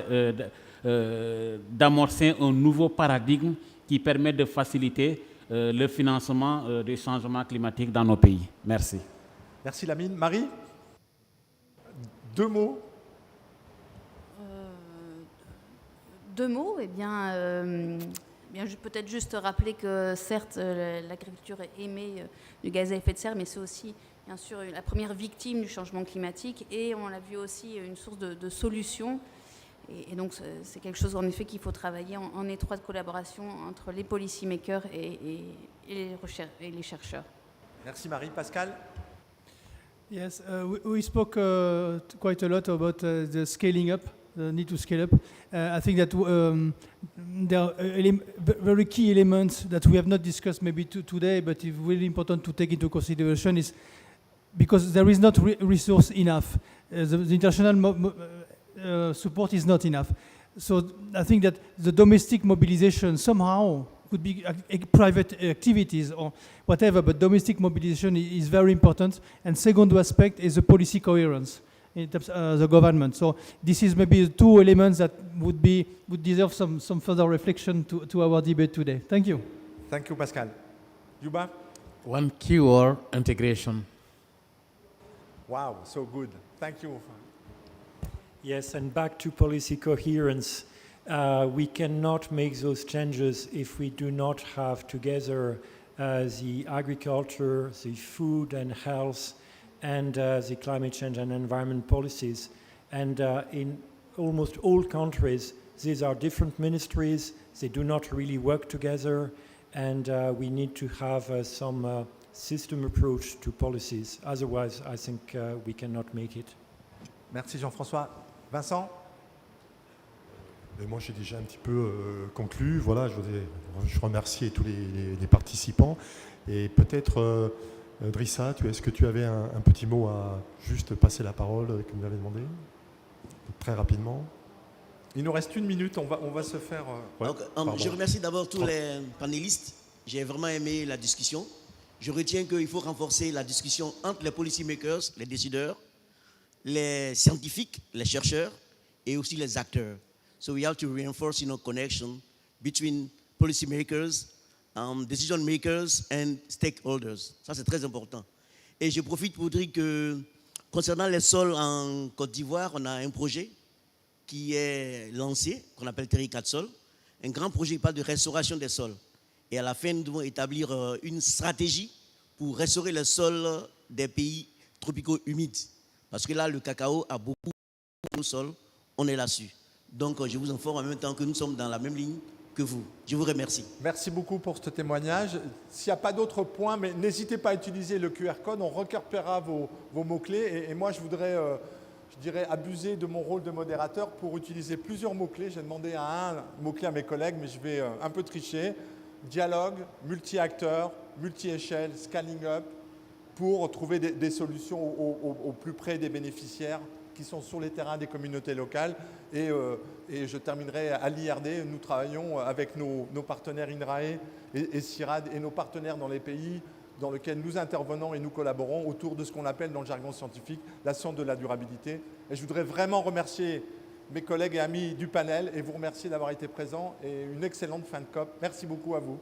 d'amorcer un nouveau paradigme qui permet de faciliter le financement des changements climatiques dans nos pays. Merci. Merci Lamine. Marie, 2 mots. 2 mots, eh bien, peut-être juste rappeler que certes, l'agriculture émet du gaz à effet de serre, mais c'est aussi, bien sûr, la première victime du changement climatique et on l'a vu aussi une source de solutions. Et donc, c'est quelque chose, en effet, qu'il faut travailler en étroite collaboration entre les policymakers et les chercheurs. Merci Marie. Pascal. Yes, we spoke quite a lot about the scaling up, the need to scale up. I think that there are very key elements that we have not discussed maybe today, but it's really important to take into consideration is because there is not resource enough. The international support is not enough. So I think that the domestic mobilization somehow could be private activities or whatever, but domestic mobilization is very important. And second aspect is the policy coherence in terms of the government. So this is maybe 2 elements that would deserve some further reflection to our debate today. Thank you. Thank you, Pascal. Yuba? One keyword, integration. Wow, so good. Thank you. Yes, and back to policy coherence. We cannot make those changes if we do not have together the agriculture, the food and health, and the climate change and environment policies. And in almost all countries, these are different ministries. They do not really work together, and we need to have some system approach to policies. Otherwise, I think we cannot make it. Merci Jean-François. Vincent? Et moi, j'ai déjà un petit peu conclu. Voilà, je remercie tous les participants. Et peut-être, Drissa, est-ce que tu avais un petit mot à juste passer la parole que vous m'avez demandé? Très rapidement. Il nous reste 1 minute, on va se faire... Je remercie d'abord tous les panélistes. J'ai vraiment aimé la discussion. Je retiens qu'il faut renforcer la discussion entre les policymakers, les décideurs, les scientifiques, les chercheurs et aussi les acteurs. So we have to reinforce, connection between policymakers, decision makers and stakeholders. Ça, c'est très important. Et je profite pour dire que concernant les sols en Côte d'Ivoire, on a un projet qui est lancé, qu'on appelle Terri 4 sols, un grand projet qui parle de restauration des sols. Et à la fin, nous devons établir une stratégie pour restaurer les sols des pays tropicaux humides. Parce que là, le cacao a beaucoup de sols, on est là-dessus. Donc, je vous informe en même temps que nous sommes dans la même ligne que vous. Je vous remercie. Merci beaucoup pour ce témoignage. S'il n'y a pas d'autres points, mais n'hésitez pas à utiliser le QR code, on récupérera vos mots-clés. Et moi, je voudrais, abuser de mon rôle de modérateur pour utiliser plusieurs mots-clés. J'ai demandé un mot-clé à mes collègues, mais je vais un peu tricher. Dialogue, multi-acteurs, multi-échelle, scaling up, pour trouver des solutions au plus près des bénéficiaires qui sont sur les terrains des communautés locales. Et je terminerai à l'IRD. Nous travaillons avec nos partenaires INRAE et CIRAD et nos partenaires dans les pays dans lesquels nous intervenons et nous collaborons autour de ce qu'on appelle dans le jargon scientifique la science de la durabilité. Et je voudrais vraiment remercier mes collègues et amis du panel et vous remercier d'avoir été présents et une excellente fin de COP. Merci beaucoup à vous.